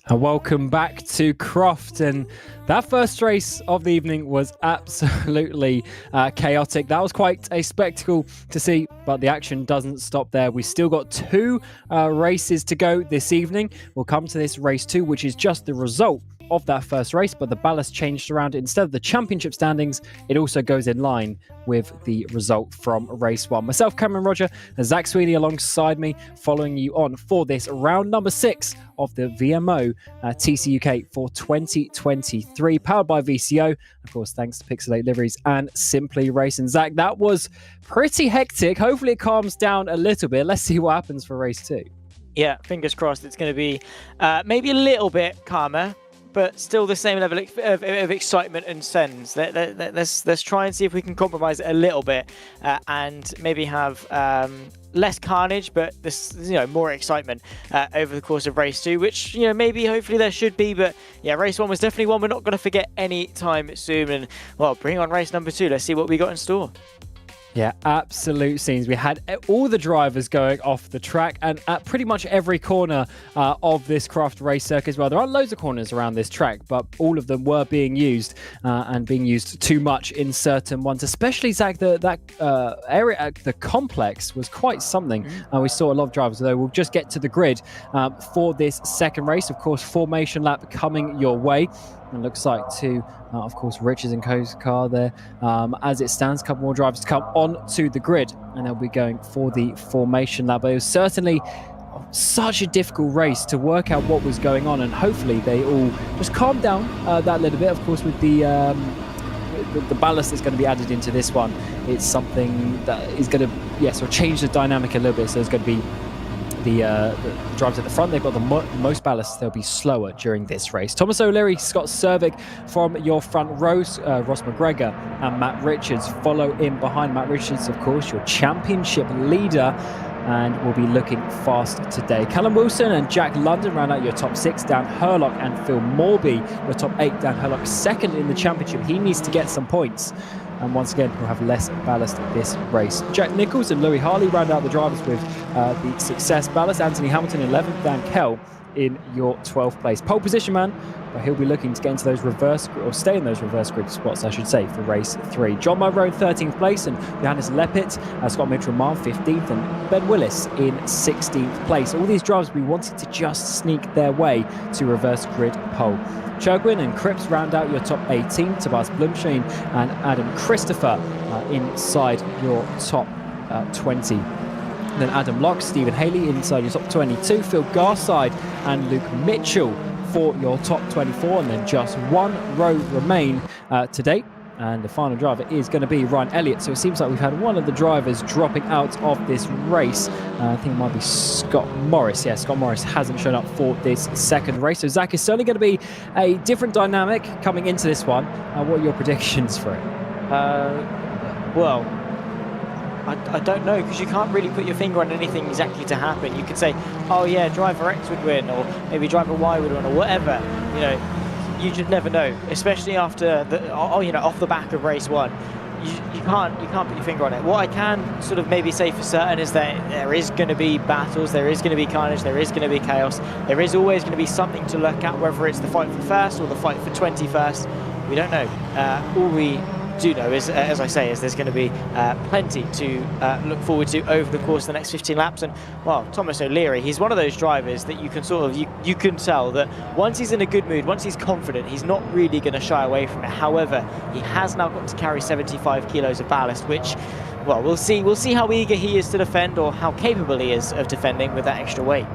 And welcome back to Croft. And that first race of the evening was absolutely chaotic. That was quite a spectacle to see, but the action doesn't stop there. We still got two races to go this evening. We'll come to this race 2, which is just the result of that first race, but the ballast changed around. Instead of the championship standings, it also goes in line with the result from race 1. Myself, Cameron Roger, and Zach Sweeney alongside me, following you on for this round number 6 of the VMO TCUK for 2023, powered by VCO. Of course, thanks to Pixelate Liveries and Simply Racing. Zach, that was pretty hectic. Hopefully it calms down a little bit. Let's see what happens for race 2.
Yeah, fingers crossed it's going to be maybe a little bit calmer, but still the same level of excitement and sense. Let's try and see if we can compromise it a little bit and maybe have less carnage, but this, more excitement over the course of race 2, which, maybe hopefully there should be. But yeah, race 1 was definitely one we're not going to forget anytime soon. And well, bring on race number 2. Let's see what we got in store.
Yeah, absolute scenes. We had all the drivers going off the track, and at pretty much every corner of this Croft race circuit as well. There aren't loads of corners around this track, but all of them were being used and being used too much in certain ones. Especially, Zach, that area at the complex was quite something. We saw a lot of drivers, though. We'll just get to the grid for this second race. Of course, formation lap coming your way. It looks like of course, Richards and Co's car there. As it stands, a couple more drivers to come on to the grid, and they'll be going for the formation lap. But it was certainly such a difficult race to work out what was going on, and hopefully they all just calmed down that little bit. Of course, with the ballast that's going to be added into this one, it's something that is going to, sort of change the dynamic a little bit. So there's going to be the drivers at the front, they've got the most ballast. They'll be slower during this race. Thomas O'Leary, Scott Cervic from your front rows. Ross McGregor and Matt Richards follow in behind. Matt Richards, of course, your championship leader, and will be looking fast today. Callum Wilson and Jack London round out your top 6. Dan Hurlock and Phil Morby, your top 8. Dan Hurlock second in the championship. He needs to get some points. And once again, we'll have less ballast this race. Jack Nichols and Louis Harley round out the drivers with the success ballast. Anthony Hamilton 11th, Dan Kell in your 12th place. Pole position man, but he'll be looking to get into those reverse, or stay in those reverse grid spots, I should say, for race 3. John Monroe in 13th place, and Johannes Leppit, Scott Mitchell-Marr 15th, and Ben Willis in 16th place. All these drivers we wanted to just sneak their way to reverse grid pole. Churgwin and Cripps round out your top 18. Tobias Blumschein and Adam Christopher inside your top 20. Then Adam Locke, Stephen Haley inside your top 22. Phil Garside and Luke Mitchell for your top 24. And then just one row remain to date. And the final driver is going to be Ryan Elliott. So it seems like we've had one of the drivers dropping out of this race. I think it might be Scott Morris. Yeah, Scott Morris hasn't shown up for this second race. So Zach, is certainly going to be a different dynamic coming into this one. What are your predictions for it?
Well, I don't know, because you can't really put your finger on anything exactly to happen. You could say, oh yeah, driver X would win, or maybe driver Y would win, or whatever. You just never know, especially after off the back of race 1. You can't put your finger on it. What I can sort of maybe say for certain is that there is going to be battles, there is going to be carnage, there is going to be chaos. There is always going to be something to look at, whether it's the fight for first or the fight for 21st. We don't know. All we do know is, as I say, is there's going to be plenty to look forward to over the course of the next 15 laps. And well, Thomas O'Leary, he's one of those drivers that you can you can tell that once he's in a good mood, once he's confident, he's not really going to shy away from it. However, he has now got to carry 75 kilos of ballast, which, well, we'll see how eager he is to defend, or how capable he is of defending with that extra weight.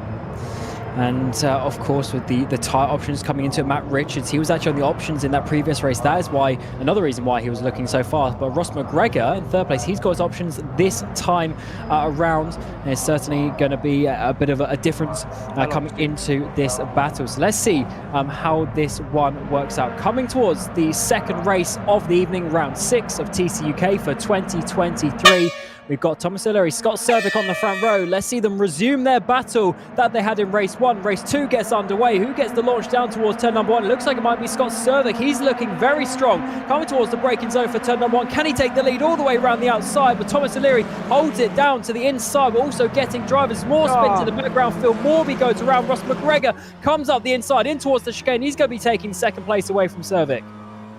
And of course, with the tyre options coming into it, Matt Richards, he was actually on the options in that previous race. That is why, another reason why he was looking so fast. But Ross McGregor in 3rd place, he's got his options this time around. And it's certainly going to be a bit of a difference coming into this battle. So let's see how this one works out. Coming towards the second race of the evening, round 6 of TCUK for 2023. We've got Thomas O'Leary, Scott Cervic on the front row. Let's see them resume their battle that they had in race 1. Race 2 gets underway. Who gets the launch down towards turn number 1? It looks like it might be Scott Cervic. He's looking very strong, coming towards the braking zone for turn number 1. Can he take the lead all the way around the outside? But Thomas O'Leary holds it down to the inside, but also getting drivers more spin to the background. Phil Morby goes around. Ross McGregor comes up the inside in towards the chicane. He's going to be taking second place away from Cervic.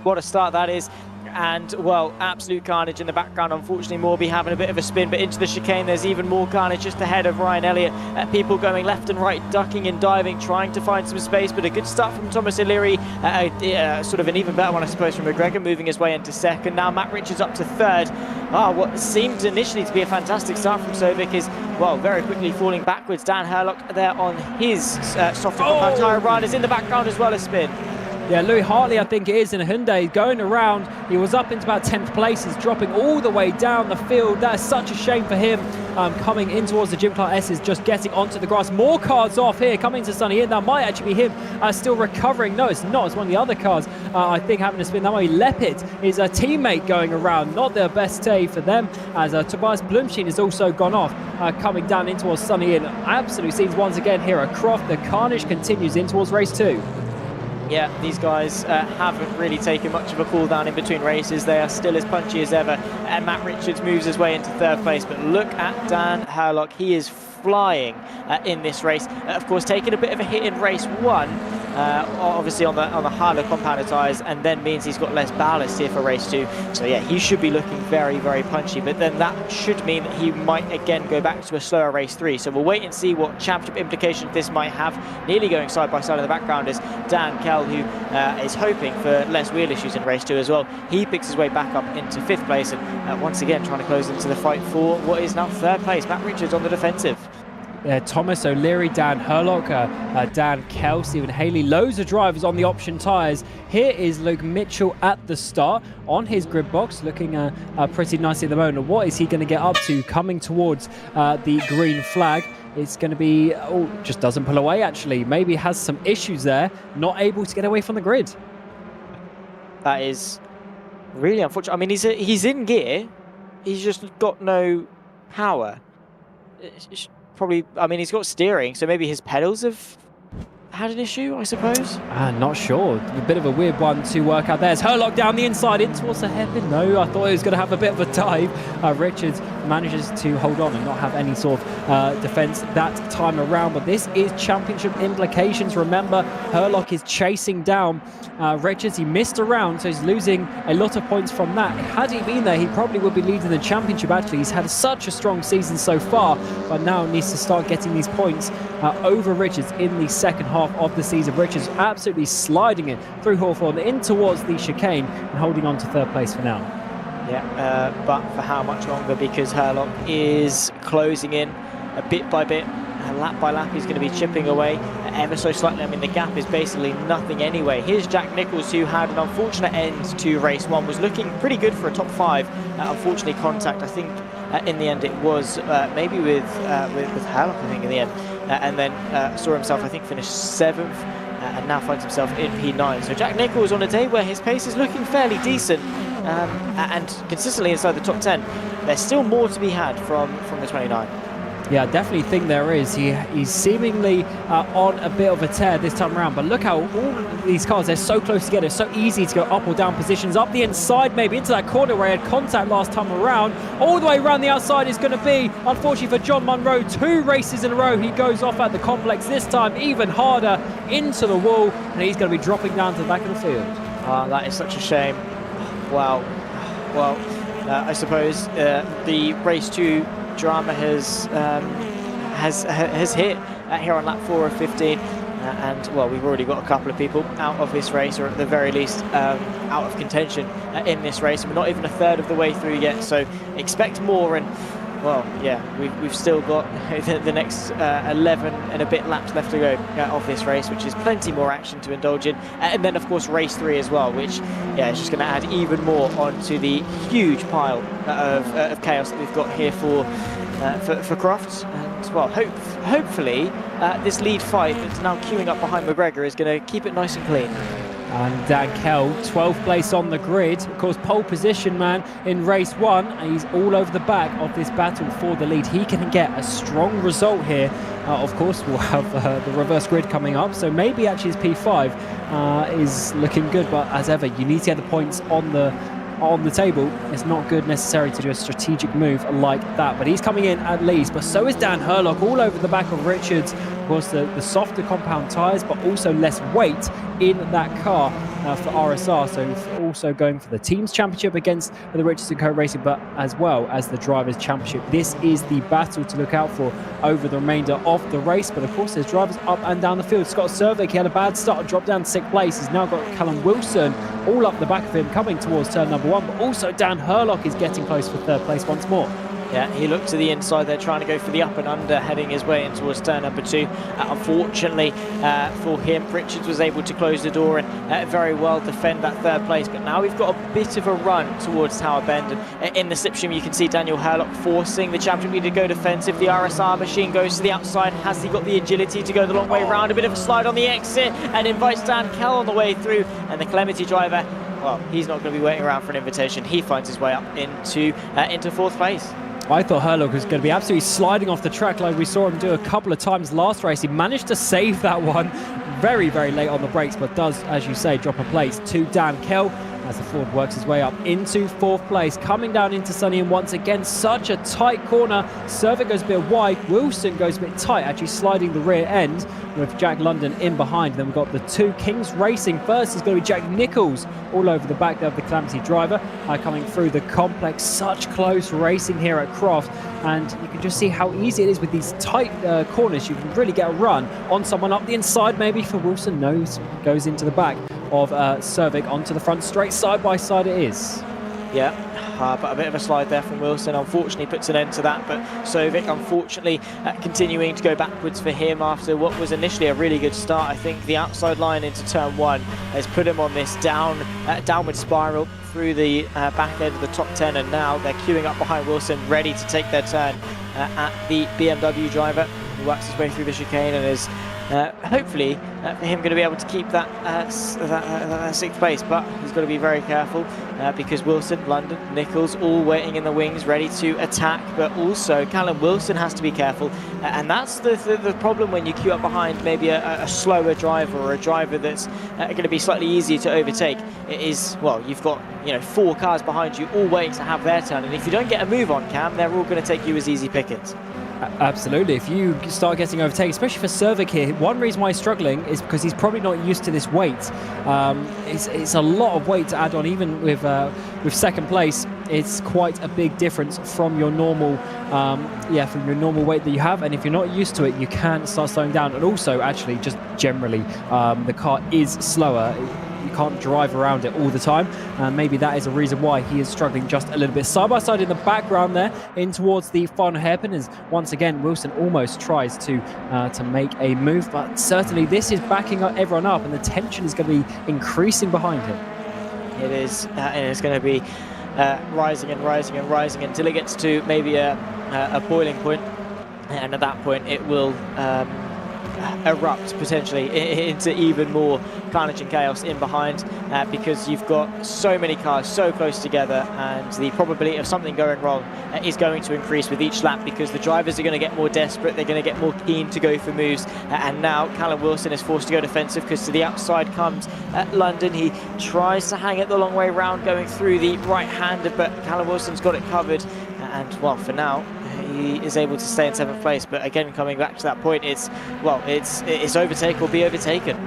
What a start that is. And, well, absolute carnage in the background. Unfortunately, Morby having a bit of a spin, but into the chicane, there's even more carnage just ahead of Ryan Elliott. People going left and right, ducking and diving, trying to find some space, but a good start from Thomas O'Leary. Sort of an even better one, I suppose, from McGregor, moving his way into second. Now Matt Richards up to third. What seemed initially to be a fantastic start from Cervic is, well, very quickly falling backwards. Dan Herlock there on his softer compound tyre. Ryan is in the background as well as spin.
Yeah, Louis Hartley, I think it is, in a Hyundai, going around. He was up into about 10th place. He's dropping all the way down the field. That is such a shame for him. Coming in towards the Jim Clark S is just getting onto the grass. More cars off here, coming to Sunny Inn. That might actually be him still recovering. No, it's not. It's one of the other cars, I think, having a spin. That might be Leppit, his teammate, going around. Not the best day for them, as Tobias Blumstein has also gone off, coming down in towards Sunny Inn. Absolute scenes once again here at Croft. The carnage continues in towards race 2.
Yeah, these guys haven't really taken much of a cool down in between races. They are still as punchy as ever. And Matt Richards moves his way into third place. But look at Dan Herlock. He is flying in this race. Of course, taking a bit of a hit in race 1, obviously on the harder compounded tyres, and then means he's got less ballast here for race 2. So yeah, he should be looking very, very punchy. But then that should mean that he might again go back to a slower race 3. So we'll wait and see what championship implications this might have. Nearly going side by side in the background is Dan Kell, who is hoping for less wheel issues in race 2 as well. He picks his way back up into 5th place, and once again trying to close into the fight for what is now 3rd place. Matt Richards on the defensive.
Thomas O'Leary, Dan Herlock, Dan Kell, Stephen Haley, loads of drivers on the option tyres. Here is Luke Mitchell at the start on his grid box, looking pretty nicely at the moment. What is he going to get up to coming towards the green flag? It's going to be, just doesn't pull away actually. Maybe has some issues there, not able to get away from the grid.
That is really unfortunate. I mean, he's in gear, he's just got no power. It's probably, I mean, he's got steering, so maybe his pedals have had an issue, I suppose.
Not sure. A bit of a weird one to work out. There's Herlock down the inside in towards the hairpin. No, I thought he was going to have a bit of a dive. Richards manages to hold on and not have any sort of defence that time around. But this is championship implications. Remember, Herlock is chasing down Richards. He missed a round, so he's losing a lot of points from that. Had he been there, he probably would be leading the championship. Actually, he's had such a strong season so far, but now needs to start getting these points over Richards in the second half of the season. Richards absolutely sliding it through Hawthorne in towards the chicane and holding on to 3rd place for now.
Yeah, but for how much longer? Because Herlock is closing in bit by bit, lap by lap. He's going to be chipping away ever so slightly. I mean, the gap is basically nothing anyway. Here's Jack Nicholls, who had an unfortunate end to race 1, was looking pretty good for a top 5. Unfortunately, contact, I think, in the end it was maybe with Herlock, I think, in the end. And then saw himself, I think, finish 7th, and now finds himself in P9. So Jack Nicholls on a day where his pace is looking fairly decent, and consistently inside the top 10. There's still more to be had from the 29.
Yeah, I definitely think there is. He's seemingly on a bit of a tear this time around. But look how all of these cars, they're so close together. It's so easy to go up or down positions. Up the inside, maybe into that corner where he had contact last time around. All the way around the outside is going to be, unfortunately for John Munro, 2 races in a row. He goes off at the complex, this time even harder into the wall. And he's going to be dropping down to the back of the field.
That is such a shame. Wow. Well, I suppose the race 2 drama has hit here on lap 4 of 15, and well, we've already got a couple of people out of this race, or at the very least out of contention in this race, and we're not even a third of the way through yet, so expect more. And well, yeah, we've still got the next 11 and a bit laps left to go of this race, which is plenty more action to indulge in. And then, of course, race 3 as well, which, yeah, is just going to add even more onto the huge pile of chaos that we've got here for Croft. And, well, hopefully this lead fight that's now queuing up behind McGregor is going to keep it nice and clean.
And Dan Kell, 12th place on the grid. Of course, pole position man in race 1. And he's all over the back of this battle for the lead. He can get a strong result here. Of course, we'll have the reverse grid coming up. So maybe actually his P5 is looking good. But as ever, you need to get the points on the table. It's not good necessarily to do a strategic move like that. But he's coming in at least. But so is Dan Herlock, all over the back of Richards. Of course, the softer compound tyres, but also less weight in that car for RSR. So also going for the team's championship against the Richards & Co Racing, but as well as the drivers' championship. This is the battle to look out for over the remainder of the race. But of course, there's drivers up and down the field. Scott Cervic, he had a bad start, dropped down to 6th place. He's now got Callum Wilson all up the back of him, coming towards turn number 1. But also Dan Herlock is getting close for 3rd place once more.
Yeah, he looked to the inside there, trying to go for the up and under, heading his way in towards turn number 2. Unfortunately for him, Richards was able to close the door and very well defend that 3rd place. But now we've got a bit of a run towards Tower Bend. And in the slipstream, you can see Daniel Herlock forcing the champion to go defensive. The RSR machine goes to the outside. Has he got the agility to go the long way round? A bit of a slide on the exit and invites Dan Kell on the way through. And the Clementi driver, well, he's not going to be waiting around for an invitation. He finds his way up into 4th place.
I thought Herlock was going to be absolutely sliding off the track like we saw him do a couple of times last race. He managed to save that one very, very late on the brakes, but does, as you say, drop a place to Dan Kell as the Ford works his way up into 4th place. Coming down into Sunny, and once again, such a tight corner. Cervic goes a bit wide. Wilson goes a bit tight, actually sliding the rear end with Jack London in behind. Then we've got the 2 Kings Racing. First is going to be Jack Nichols all over the back there of the Clementi driver, coming through the complex. Such close racing here at Croft, and you can just see how easy it is with these tight corners. You can really get a run on someone up the inside, maybe for Wilson. Goes into the back of Cervic onto the front straight. Side by side it is.
Yeah, but a bit of a slide there from Wilson unfortunately puts an end to that. But Cervic unfortunately continuing to go backwards for him after what was initially a really good start. I think the outside line into turn 1 has put him on this downward spiral through the back end of the top 10, and now they're queuing up behind Wilson, ready to take their turn at the BMW driver, who works his way through the chicane and is hopefully for him going to be able to keep that 6th place. But he's got to be very careful because Wilson, London, Nichols all waiting in the wings ready to attack, but also Callum Wilson has to be careful, and that's the problem when you queue up behind maybe a slower driver or a driver that's going to be slightly easier to overtake. It is, well, you've got 4 cars behind you all waiting to have their turn, and if you don't get a move on, Cam, they're all going to take you as easy pickings.
Absolutely. If you start getting overtaken, especially for Cervic here, one reason why he's struggling is because he's probably not used to this weight. It's a lot of weight to add on, even with 2nd place. It's quite a big difference from your normal weight that you have, and if you're not used to it, you can start slowing down. And also, actually, just generally, the car is slower. You can't drive around it all the time, and maybe that is a reason why he is struggling just a little bit. Side by side in the background there, in towards the final hairpin, as once again Wilson almost tries to make a move, but certainly this is backing everyone up, and the tension is going to be increasing behind him.
It is, and it's going to be rising and rising and rising until it gets to maybe a boiling point, and at that point it will erupt potentially into even more carnage and chaos in behind, because you've got so many cars so close together, and the probability of something going wrong is going to increase with each lap, because the drivers are going to get more desperate, they're going to get more keen to go for moves, and now Callum Wilson is forced to go defensive because to the outside comes London. He tries to hang it the long way round going through the right-hander, but Callum Wilson's got it covered, and well, for now he is able to stay in 7th place. But again, coming back to that point, it's overtake or be overtaken.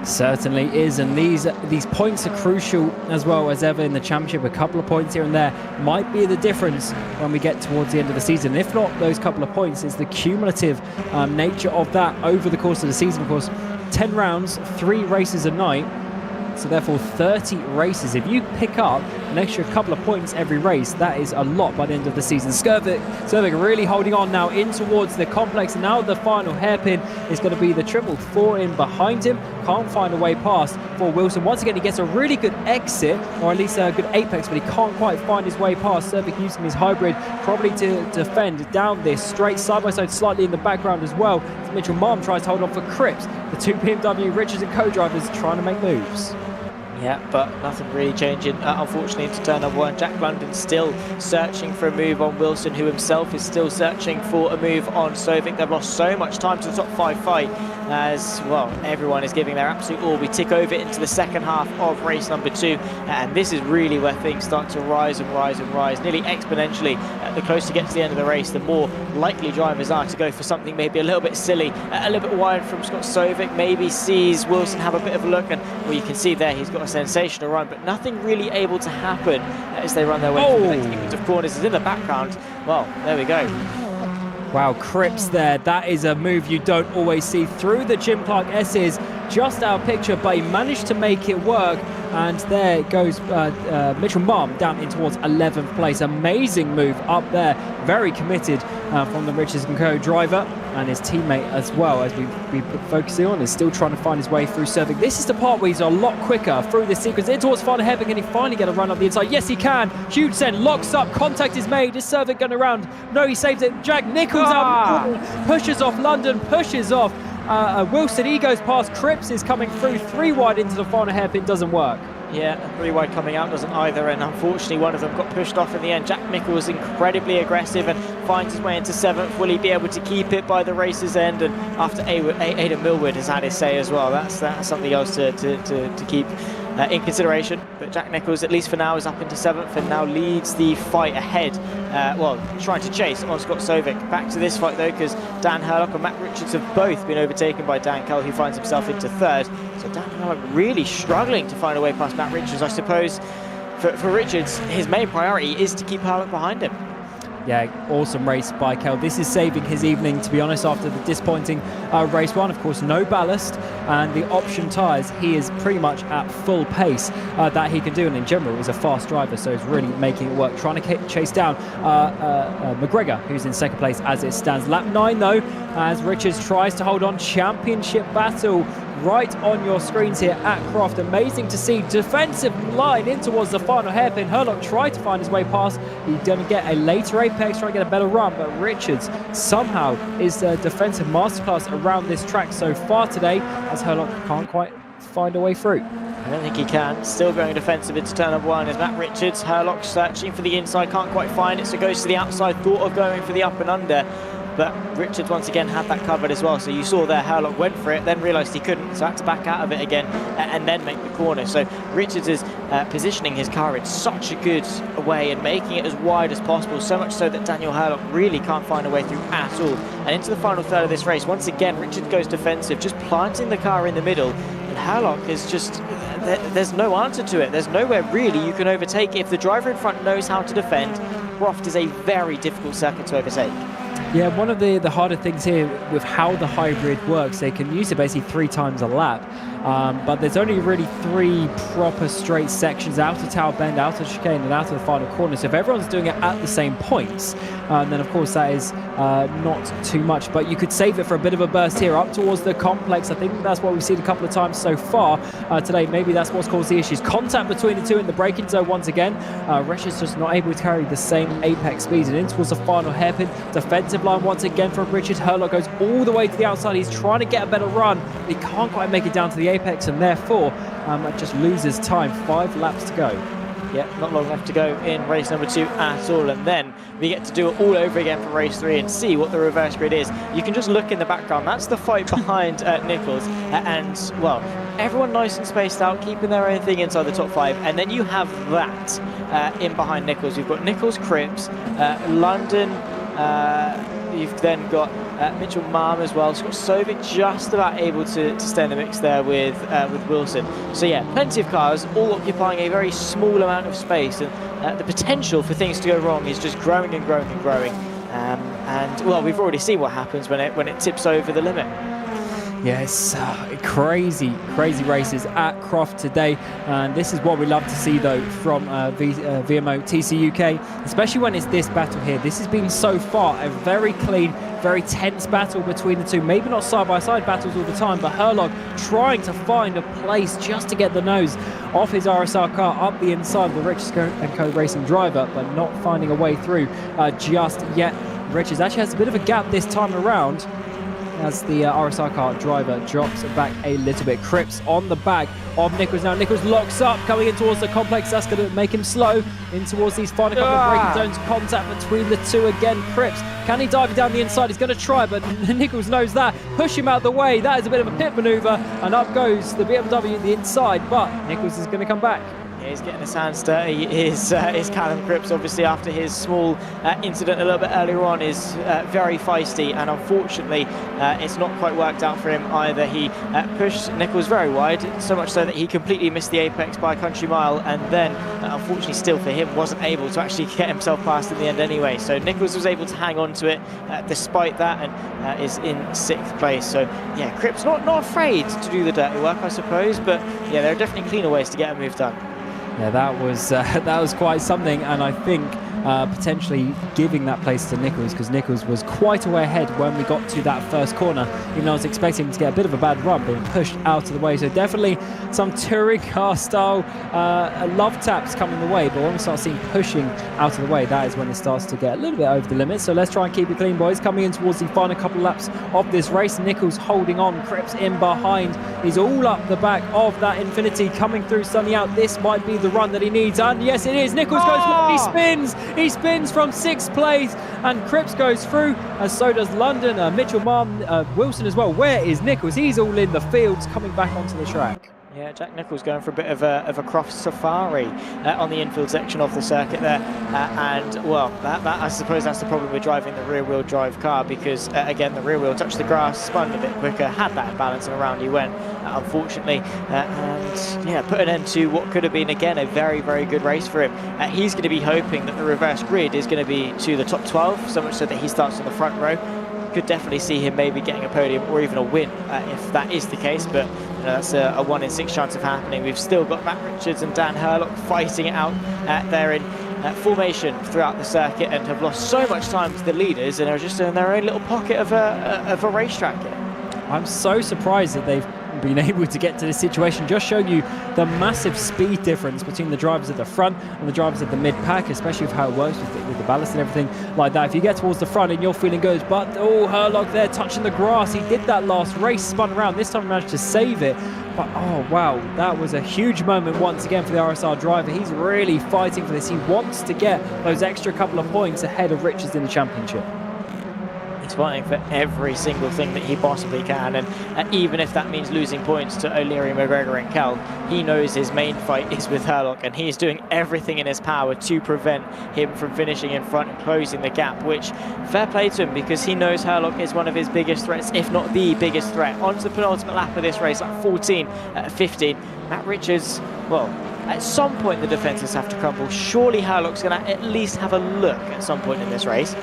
Certainly is, and these points are crucial as well as ever in the championship. A couple of points here and there might be the difference when we get towards the end of the season. If not those couple of points, it's the cumulative nature of that over the course of the season. Of course, 10 rounds, 3 races a night, so therefore 30 races. If you pick up an extra couple of points every race, that is a lot by the end of the season. Cervic really holding on now in towards the complex. Now the final hairpin is going to be the 444 in behind him. Can't find a way past for Wilson. Once again, he gets a really good exit, or at least a good apex, but he can't quite find his way past. Cervic using his hybrid probably to defend down this straight, side by side, slightly in the background as well. Mitchell Marm tries to hold on for Cripps. The 2 BMW Richards & Co drivers trying to make moves.
Yeah, but nothing really changing, unfortunately, into turn number 1. Jack London still searching for a move on Wilson, who himself is still searching for a move on Sovic. They've lost so much time to the top 5 fight as, well, everyone is giving their absolute all. We tick over into the second half of race number 2, and this is really where things start to rise and rise and rise, nearly exponentially. The closer you get to the end of the race, the more likely drivers are to go for something maybe a little bit silly, a little bit wide from Scott Sovic, maybe sees Wilson have a bit of a look, and well, you can see there he's got a sensational run, but nothing really able to happen as they run their way through the next sequence of corners. Is in the background. Well, there we go.
Wow, Cripps there. That is a move you don't always see through the Jim Clark S's. Just out of picture, but he managed to make it work. And there goes Mitchell Marm down in towards 11th place. Amazing move up there. Very committed from the Richards & Co driver, and his teammate as well, as we focusing on, is still trying to find his way through Servic. This is the part where he's a lot quicker through this sequence. In towards final hairpin. Can he finally get a run up the inside? Yes, he can. Huge send, locks up, contact is made. Is Servic going around? No, he saves it. Jack Nichols out, pushes off London, pushes off Wilson. He goes past. Cripps is coming through 3 wide into the final hairpin. Doesn't work.
Yeah, 3 wide coming out doesn't either, and unfortunately one of them got pushed off in the end. Jack Nichols incredibly aggressive and finds his way into 7th. Will he be able to keep it by the race's end? And after Aidan Millwood has had his say as well, that's something else to keep in consideration. But Jack Nichols, at least for now, is up into 7th and now leads the fight ahead. Well, trying to chase on Scott Sovic. Back to this fight though, because Dan Hurlock and Matt Richards have both been overtaken by Dan Kell, who finds himself into 3rd. So Dan Hurlock really struggling to find a way past Matt Richards. I suppose for Richards, his main priority is to keep Hurlock behind him.
Yeah, awesome race by Kell. This is saving his evening, to be honest, after the disappointing race 1. Of course, no ballast and the option tyres. He is pretty much at full pace that he can do. And in general, he's a fast driver, so he's really making it work. Trying to chase down McGregor, who's in 2nd place as it stands. Lap 9, though, as Richards tries to hold on. Championship battle right on your screens here at Croft. Amazing to see. Defensive line in towards the final hairpin. Hurlock tried to find his way past. He's going to get a later apex, trying to get a better run, but Richards somehow is the defensive masterclass around this track so far today, as Hurlock can't quite find a way through.
I don't think he can. Still going defensive into turn number 1 is Matt Richards. Hurlock searching for the inside, can't quite find it, so goes to the outside. Thought of going for the up and under, but Richards once again had that covered as well. So you saw there Hurlock went for it, then realised he couldn't, so had to back out of it again and then make the corner. So Richards is positioning his car in such a good way and making it as wide as possible, so much so that Daniel Hurlock really can't find a way through at all. And into the final third of this race, once again Richards goes defensive, just planting the car in the middle, and Hurlock is just, there's no answer to it. There's nowhere really you can overtake. If the driver in front knows how to defend, Croft is a very difficult circuit to overtake.
Yeah, one of the harder things here with how the hybrid works, they can use it basically 3 times a lap, but there's only really 3 proper straight sections, out of Tower Bend, out of chicane, and out of the final corner. So if everyone's doing it at the same points, then of course that is not too much, but you could save it for a bit of a burst here up towards the complex. I think that's what we've seen a couple of times so far today. Maybe that's what's caused the issues. Contact between the two in the braking zone once again. Richards just not able to carry the same apex speed, and in towards the final hairpin. Defensive line once again from Richard. Hurlock goes all the way to the outside. He's trying to get a better run, but he can't quite make it down to the apex, and therefore just loses time. 5 laps to go.
Yeah, not long left to go in race number 2 at all, and then we get to do it all over again for race 3 and see what the reverse grid is. You can just look in the background. That's the fight behind Nichols, and well, everyone nice and spaced out, keeping their own thing inside the top 5, and then you have that in behind Nichols. You've got Nichols, Cripps, London. You've then got Mitchell Marm as well. Scott Sovic just about able to stay in the mix there with Wilson. So yeah, plenty of cars, all occupying a very small amount of space, and the potential for things to go wrong is just growing and growing and growing. And well, we've already seen what happens when it tips over the limit.
Yes, crazy races at Croft today, and this is what we love to see though from VMO TCUK, especially when it's this battle here. This has been so far a very clean, very tense battle between the two. Maybe not side-by-side battles all the time, but Hurlock trying to find a place just to get the nose off his RSR car up the inside of the Richards & Co racing driver, but not finding a way through just yet. Richards actually has a bit of a gap this time around. as the RSR car driver drops back a little bit. Cripps on the back of Nichols now. Nichols locks up, coming in towards the complex. That's going to make him slow in towards these final couple of braking zones. Contact between the two again. Cripps, can he dive it down the inside? He's going to try, but Nichols knows that. Push him out of the way. That is a bit of a pit maneuver, and up goes the BMW the inside, but Nichols is going to come back.
Yeah, he's getting his hands dirty. Is Callum Cripps, obviously after his small incident a little bit earlier on, is very feisty, and unfortunately it's not quite worked out for him either. He pushed Nichols very wide, so much so that he completely missed the apex by a country mile, and then unfortunately still for him wasn't able to actually get himself past in the end anyway. So Nichols was able to hang on to it despite that, and is in 6th place. So yeah, Cripps not afraid to do the dirty work, I suppose, but yeah, there are definitely cleaner ways to get a move done.
Yeah, that was quite something, and I think potentially giving that place to Nichols, because Nichols was quite a way ahead when we got to that first corner, even though I was expecting him to get a bit of a bad run, being pushed out of the way. So definitely some touring car style love taps coming the way, but when we start seeing pushing out of the way, that is when it starts to get a little bit over the limit. So let's try and keep it clean, boys. Coming in towards the final couple of laps of this race, Nichols holding on, Cripps in behind. He's all up the back of that Infinity, coming through, sunny out. This might be the run that he needs, and yes it is. Nichols goes, he spins from 6th place, and Cripps goes through, and so does London, Mitchell, Wilson as well. Where is Nichols? He's all in the fields, coming back onto the track.
Yeah, Jack Nichols going for a bit of a Croft safari on the infield section of the circuit there, and well, that I suppose that's the problem with driving the rear-wheel drive car, because again, the rear wheel touched the grass, spun a bit quicker, had that imbalance, and around he went, unfortunately, and yeah, put an end to what could have been again a very, very good race for him. He's going to be hoping that the reverse grid is going to be to the top 12, so much so that he starts on the front row. Could definitely see him maybe getting a podium or even a win if that is the case, but you know, that's a 1 in 6 chance of happening. We've still got Matt Richards and Dan Hurlock fighting it out there in formation throughout the circuit, and have lost so much time to the leaders and are just in their own little pocket of a racetrack here.
I'm so surprised that they've been able to get to this situation, just showing you the massive speed difference between the drivers at the front and the drivers at the mid-pack, especially with how it works with the ballast and everything like that. If you get towards the front and you're feeling good, but oh, Hurlock there touching the grass. He did that last race, spun around. This time he managed to save it, but oh wow, that was a huge moment once again for the RSR driver. He's really fighting for this. He wants to get those extra couple of points ahead of Richards in the championship.
He's fighting for every single thing that he possibly can, and even if that means losing points to O'Leary, McGregor and Kell, he knows his main fight is with Hurlock, and he is doing everything in his power to prevent him from finishing in front and closing the gap, which fair play to him, because he knows Hurlock is one of his biggest threats, if not the biggest threat. On to the penultimate lap of this race, like 14-15. Matt Richards, well, at some point the defences have to crumble. Surely Hurlock's going to at least have a look at some point in this race.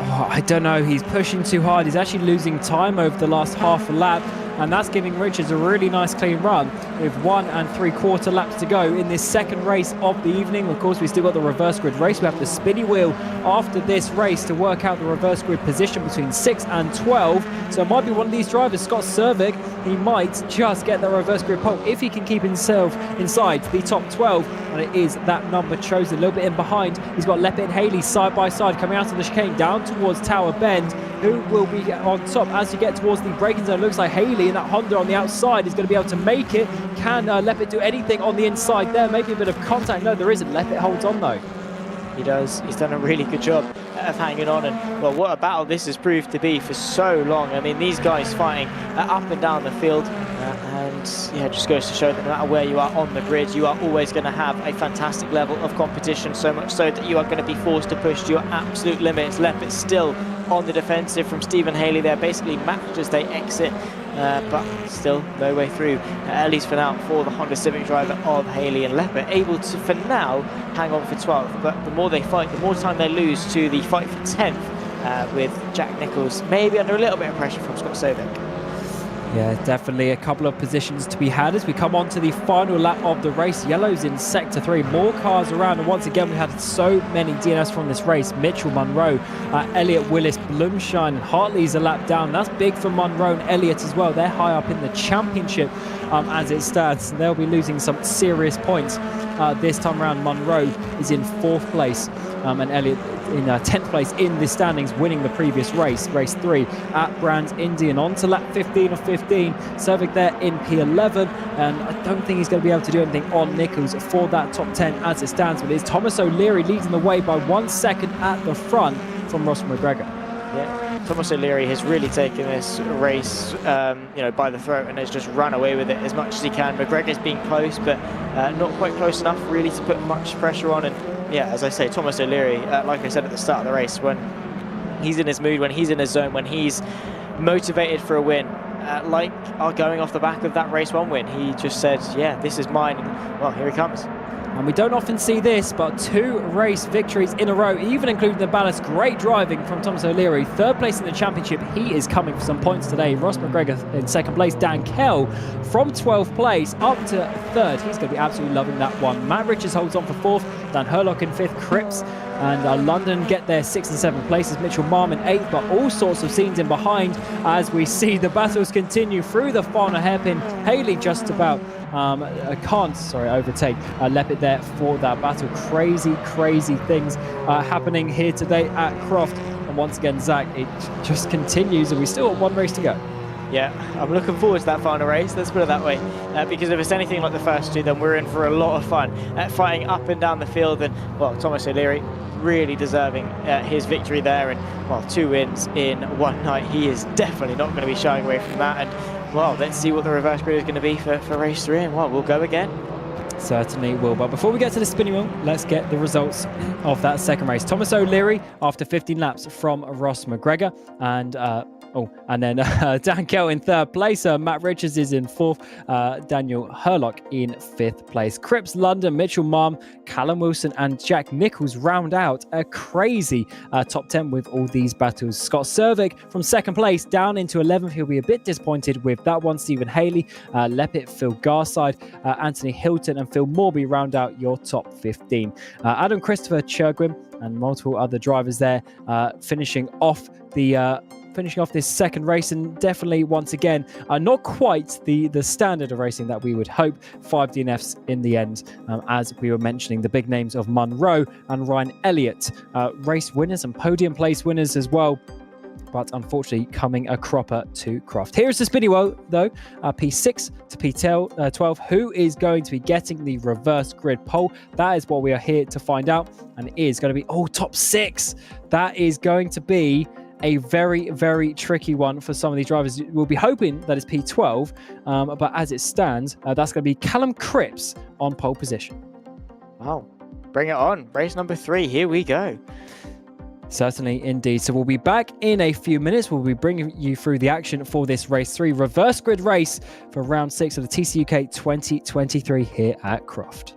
Oh, I don't know, he's pushing too hard. He's actually losing time over the last half a lap, and that's giving Richards a really nice clean run with 1 3/4 laps to go in this second race of the evening. Of course, we still got the reverse grid race. We have the spinny wheel after this race to work out the reverse grid position between 6 and 12. So it might be one of these drivers, Scott Cervik. He might just get the reverse grid pole if he can keep himself inside the top 12, and it is that number chosen. A little bit in behind, he's got Leppert and Haley side by side coming out of the chicane down towards Tower Bend. Who will be on top as you get towards the braking zone? Looks like Haley in that Honda on the outside is going to be able to make it. Can Leppert do anything on the inside there? Maybe a bit of contact. No, there isn't. Leppert holds on though.
He does. He's done a really good job of hanging on, and well, what a battle this has proved to be for so long. I mean, these guys fighting up and down the field, and yeah, just goes to show that no matter where you are on the grid, you are always going to have a fantastic level of competition, so much so that you are going to be forced to push to your absolute limits. Leppert still on the defensive from Stephen Haley there, basically matched as they exit, but still no way through, at least for now, for the Honda Civic driver of Haley. And Leppert able to, for now, hang on for 12th, but the more they fight, the more time they lose to the fight for 10th, with Jack Nichols maybe under a little bit of pressure from Scott Cervik.
Yeah, definitely a couple of positions to be had as we come on to the final lap of the race. Yellow's in Sector 3, more cars around, and once again we had so many DNS from this race. Mitchell, Munro, Elliott, Willis, Blumschein, Hartley's a lap down. That's big for Munro and Elliott as well. They're high up in the championship as it stands. They'll be losing some serious points this time around, Munro is in 4th place, and Elliott in 10th place in the standings, winning the previous race 3 at Brands Indy, and on to lap 15 of 15. Cervic there in P11, and I don't think he's going to be able to do anything on Nichols for that top 10 as it stands. But it's Thomas O'Leary leading the way by 1 second at the front from Ross McGregor.
Yeah, Thomas O'Leary has really taken this race, by the throat, and has just run away with it as much as he can. McGregor's been close, but not quite close enough really to put much pressure on. And yeah, as I say, Thomas O'Leary, like I said at the start of the race, when he's in his mood, when he's in his zone, when he's motivated for a win, like going off the back of that race 1 win, he just said, yeah, this is mine. And, well, here he comes.
And we don't often see this, but 2 race victories in a row, even including the ballast. Great driving from Thomas O'Leary. 3rd place in the championship. He is coming for some points today. Ross McGregor in 2nd place. Dan Kell from 12th place up to 3rd. He's going to be absolutely loving that one. Matt Richards holds on for 4th. Dan Herlock in 5th. Cripps and London get their 6th and 7th places. Mitchell Marm in 8th, but all sorts of scenes in behind as we see the battles continue through the final hairpin. Haley just about overtake Leppert there for that battle. Crazy things happening here today at Croft. And once again, Zach, it just continues, and we still have 1 race to go.
Yeah, I'm looking forward to that final race, let's put it that way, because if it's anything like the first 2, then we're in for a lot of fun, fighting up and down the field. And well, Thomas O'Leary really deserving his victory there, and well, 2 wins in 1 night. He is definitely not going to be shying away from that. And well, let's see what the reverse grid is going to be for race 3, and well, we'll go again.
Certainly will. But before we get to the spinning wheel, let's get the results of that 2nd race. Thomas O'Leary after 15 laps from Ross McGregor, and then Dan Kell in 3rd place. Matt Richards is in 4th. Daniel Herlock in 5th place. Cripps, London, Mitchell Marm, Callum Wilson and Jack Nichols round out a crazy top 10 with all these battles. Scott Cervic from 2nd place down into 11th. He'll be a bit disappointed with that one. Stephen Haley, Leppert, Phil Garside, Anthony Hilton and Phil Morby round out your top 15. Adam Christopher Churgwin and multiple other drivers there finishing off this 2nd race, and definitely once again not quite the standard of racing that we would hope. 5 DNFs in the end, as we were mentioning, the big names of Munro and Ryan Elliott, race winners and podium place winners as well, but unfortunately coming a cropper to Croft. Here's the spinny wheel though, P6 to P12. Who is going to be getting the reverse grid pole? That is what we are here to find out, and it is going to be top 6. That is going to be a very tricky one for some of these drivers. We'll be hoping that it's P12, but as it stands, that's going to be Callum Cripps on pole position.
Wow, bring it on. Race number 3, here we go.
Certainly indeed. So we'll be back in a few minutes. We'll be bringing you through the action for this race 3 reverse grid race for round 6 of the TCUK 2023 here at Croft.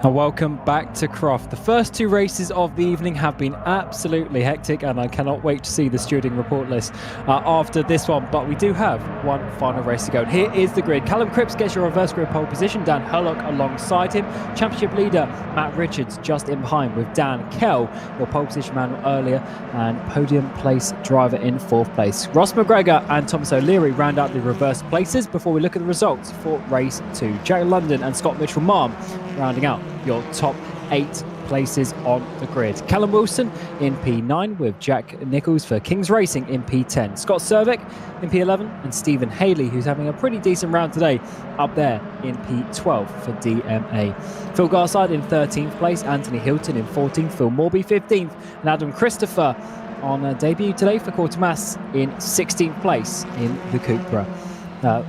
And welcome back to Croft. The first two races of the evening have been absolutely hectic, and I cannot wait to see the stewarding report list after this one. But we do have one final race to go. And here is the grid. Callum Cripps gets your reverse grid pole position. Dan Hurlock alongside him. Championship leader Matt Richards just in behind with Dan Kell, your pole position man earlier, and podium place driver in 4th place. Ross McGregor and Thomas O'Leary round out the reverse places before we look at the results for race 2. Jack London and Scott Mitchell-Marm rounding out your top 8 places on the grid. Callum Wilson in P9 with Jack Nichols for Kings Racing in P10. Scott Cervic in P11 and Stephen Haley, who's having a pretty decent round today, up there in P12 for DMA. Phil Garside in 13th place, Anthony Hilton in 14th, Phil Morby 15th, and Adam Christopher on a debut today for Quatermass in 16th place in the Cupra.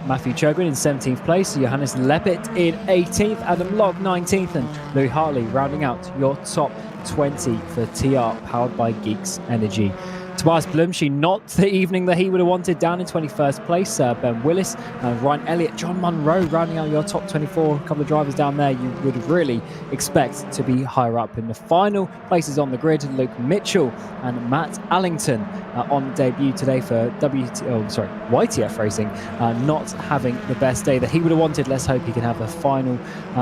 Matthew Chogrin in 17th place, Johannes Leppert in 18th, Adam Locke 19th, and Louis Hartley rounding out your top 20 for TR, powered by Geeks Energy. Tobias Blumschi, not the evening that he would have wanted, down in 21st place. Ben Willis, Ryan Elliott, John Munro rounding out your top 24. A couple of drivers down there you would really expect to be higher up. In the final places on the grid, Luke Mitchell and Matt Allington on debut today for YTF Racing, not having the best day that he would have wanted. Let's hope he can have a final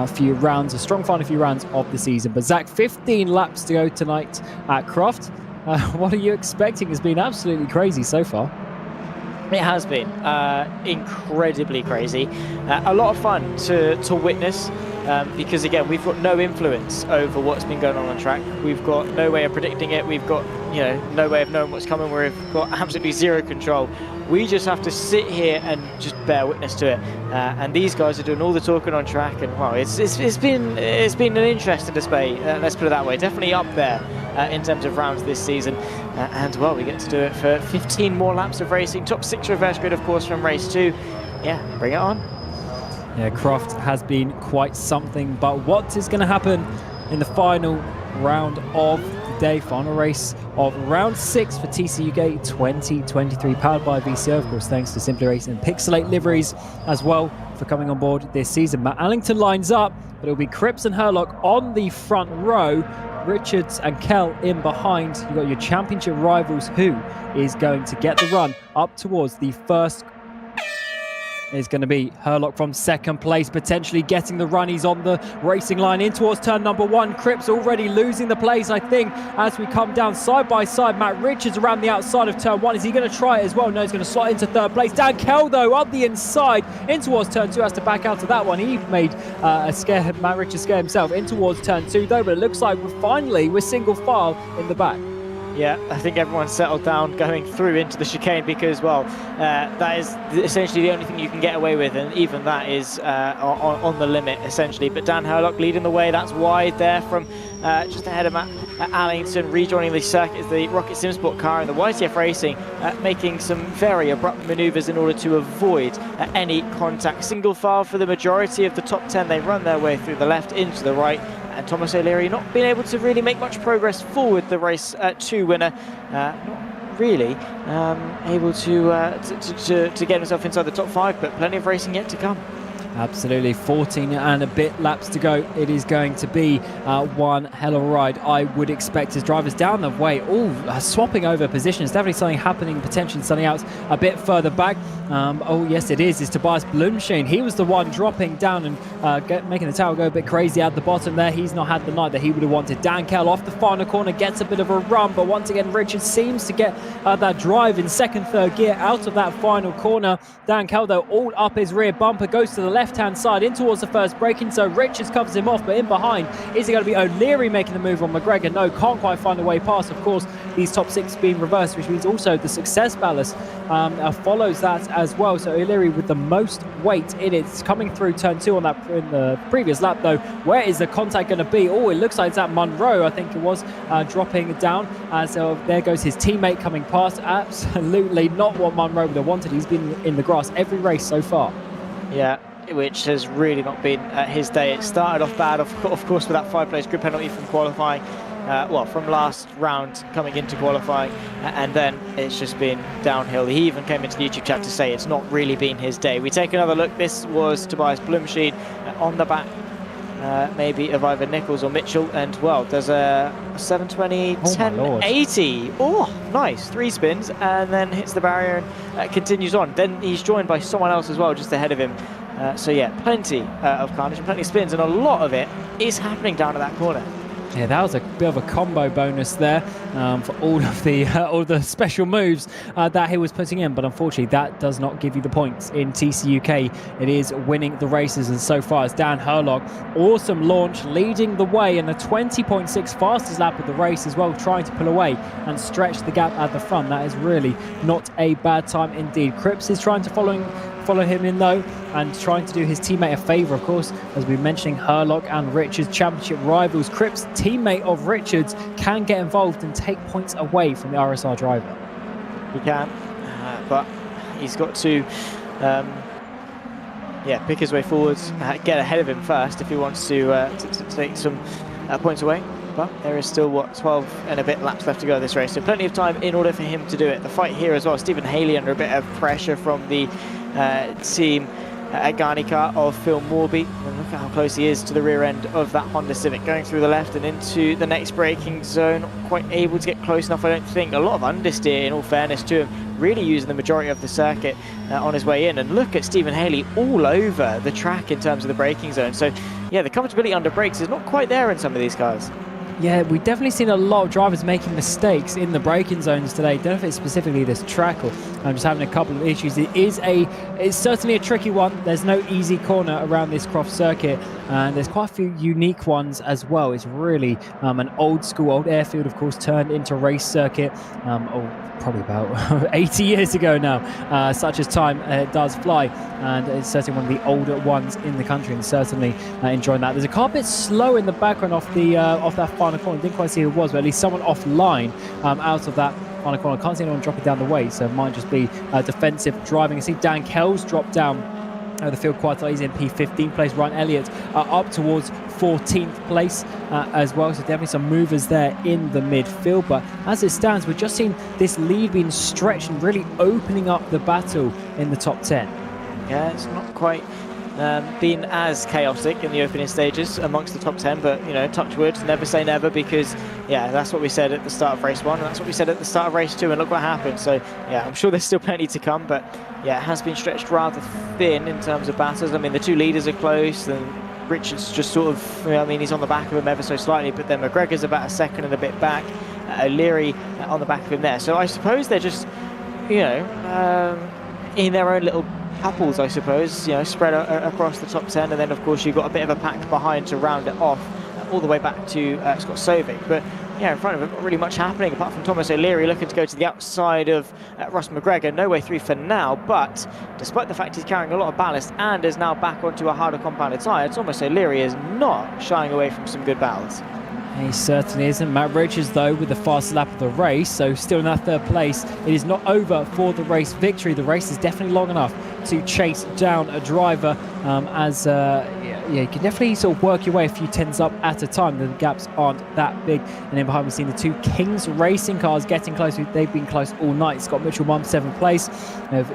few rounds, a strong final few rounds of the season. But Zach, 15 laps to go tonight at Croft. What are you expecting? It's been absolutely crazy so far.
It has been incredibly crazy. A lot of fun to witness because, again, we've got no influence over what's been going on track. We've got no way of predicting it. We've got, no way of knowing what's coming. We've got absolutely zero control. We just have to sit here and just bear witness to it. And these guys are doing all the talking on track. And wow, it's been an interesting display. Let's put it that way. Definitely up there in terms of rounds this season. And well, we get to do it for 15 more laps of racing. Top 6 reverse grid, of course, from race 2. Yeah, bring it on.
Yeah, Croft has been quite something. But what is going to happen in the final round of the day? Final race of round 6 for TCUK 2023, powered by VCO, of course, thanks to Simply Racing and Pixelate Liveries as well for coming on board this season. Matt Allington lines up, but it'll be Cripps and Hurlock on the front row, Richards and Kell in behind. You've got your championship rivals. Who is going to get the run up towards the first? Is going to be Hurlock from 2nd place, potentially getting the run. He's on the racing line in towards turn number 1. Cripps already losing the place, I think, as we come down side by side. Matt Richards around the outside of turn 1. Is he going to try it as well? No, he's going to slot into 3rd place. Dan Kell, though, on the inside in towards turn 2, has to back out of that one. He made Matt Richards scare himself in towards turn 2, though, but it looks like we're single file in the back.
Yeah, I think everyone's settled down going through into the chicane because, well, that is essentially the only thing you can get away with, and even that is on the limit, essentially. But Dan Hurlock leading the way. That's wide there from just ahead of Matt Allington. Rejoining the circuit is the Rocket Simsport car, and the YTF Racing making some very abrupt manoeuvres in order to avoid any contact. Single file for the majority of the top 10. They run their way through the left into the right. And Thomas O'Leary not being able to really make much progress forward, the race 2 winner, not really able to get himself inside the top 5, but plenty of racing yet to come.
Absolutely, 14 and a bit laps to go. It is going to be one hell of a ride. I would expect his drivers down the way, all swapping over positions. Definitely something happening, potentially something else a bit further back. Oh yes, it is. It's Tobias Blumschein. He was the one dropping down and making the tower go a bit crazy at the bottom there. He's not had the night that he would have wanted. Dan Kell off the final corner gets a bit of a run, but once again, Richard seems to get that drive in 2nd, 3rd gear out of that final corner. Dan Kell, though, all up his rear bumper, goes to the left-hand side in towards the first braking, so Richards covers him off, but in behind, is it going to be O'Leary making the move on McGregor? No, can't quite find a way past. Of course, these top 6 being reversed, which means also the success ballast follows that as well. So O'Leary with the most weight in it. It's coming through turn 2 on that in the previous lap, though. Where is the contact going to be? Oh, it looks like it's at Munro, I think it was, dropping down. So there goes his teammate coming past. Absolutely not what Munro would have wanted. He's been in the grass every race so far. Yeah, which has really not been his day. It started off bad, of course, with that 5-place grid penalty from qualifying. From last round coming into qualifying, and then it's just been downhill. He even came into the YouTube chat to say it's not really been his day. We take another look. This was Tobias Blumschein on the back
maybe of either Nichols or Mitchell, and well, does a 720, 1080. Oh, nice, 3 spins, and then hits the barrier and continues on. Then he's joined by someone else as well, just ahead of him. So yeah, plenty of carnage, plenty of spins, and a lot of it is happening down at that corner.
Yeah, that was a bit of a combo bonus there for all of the special moves that he was putting in, but unfortunately that does not give you the points in TCUK. It is winning the races, and so far it's Dan Herlock. Awesome launch, leading the way in a 20.6 fastest lap of the race as well, trying to pull away and stretch the gap at the front. That is really not a bad time indeed. Cripps is trying to follow him in though, and trying to do his teammate a favour, of course, as we're mentioning Herlock and Richards, championship rivals. Cripps, teammate of Richards, can get involved and take points away from the RSR driver.
He can, but he's got to pick his way forwards, get ahead of him first if he wants to take some points away. But there is still, 12 and a bit laps left to go this race, so plenty of time in order for him to do it. The fight here as well, Stephen Haley under a bit of pressure from the team at Garnica of Phil Morby, and look at how close he is to the rear end of that Honda Civic, going through the left and into the next braking zone. Not quite able to get close enough, I don't think. A lot of understeer, in all fairness to him, really using the majority of the circuit on his way in. And look at Stephen Haley all over the track in terms of the braking zone. So yeah, the comfortability under brakes is not quite there in some of these cars.
Yeah, we've definitely seen a lot of drivers making mistakes in the braking zones today. Don't know if it's specifically this track, or I'm just having a couple of issues. It's certainly a tricky one. There's no easy corner around this Croft circuit, and there's quite a few unique ones as well. It's really an old airfield, of course, turned into race circuit. Probably about 80 years ago now, such as time does fly, and it's certainly one of the older ones in the country, and certainly enjoying that. There's a car a bit slow in the background off that final corner. Didn't quite see who it was, but at least someone offline out of that final corner. Can't see anyone dropping down the way, so it might just be defensive driving. I see Dan Kells drop down the field quite a lot. He's in P15 place. Ryan Elliott up towards 14th place as well, so definitely some movers there in the midfield. But as it stands, we've just seen this lead being stretched and really opening up the battle in the top 10.
Yeah, it's not quite been as chaotic in the opening stages amongst the top 10, but you know, touch wood, never say never, because yeah, that's what we said at the start of race 1, and that's what we said at the start of race 2, and look what happened. So yeah, I'm sure there's still plenty to come, but yeah, it has been stretched rather thin in terms of battles. I mean, the 2 leaders are close, and Richards just sort of, I mean, he's on the back of him ever so slightly, but then McGregor's about a second and a bit back. O'Leary on the back of him there. So I suppose they're just, you know, in their own little couples, I suppose, you know, spread across the top 10, and then of course you've got a bit of a pack behind to round it off all the way back to Scott Sovic. But yeah, in front of him, not really much happening apart from Thomas O'Leary looking to go to the outside of Ross McGregor. No way through for now, but despite the fact he's carrying a lot of ballast and is now back onto a harder compounded tyre, Thomas O'Leary is not shying away from some good battles.
He certainly isn't. Matt Richards, though, with the fastest lap of the race, so still in that 3rd place. It is not over for the race victory. The race is definitely long enough to chase down a driver, you can definitely sort of work your way a few tenths up at a time. The gaps aren't that big. And then behind, we've seen the 2 Kings Racing cars getting close. They've been close all night. Scott Mitchell 7th place,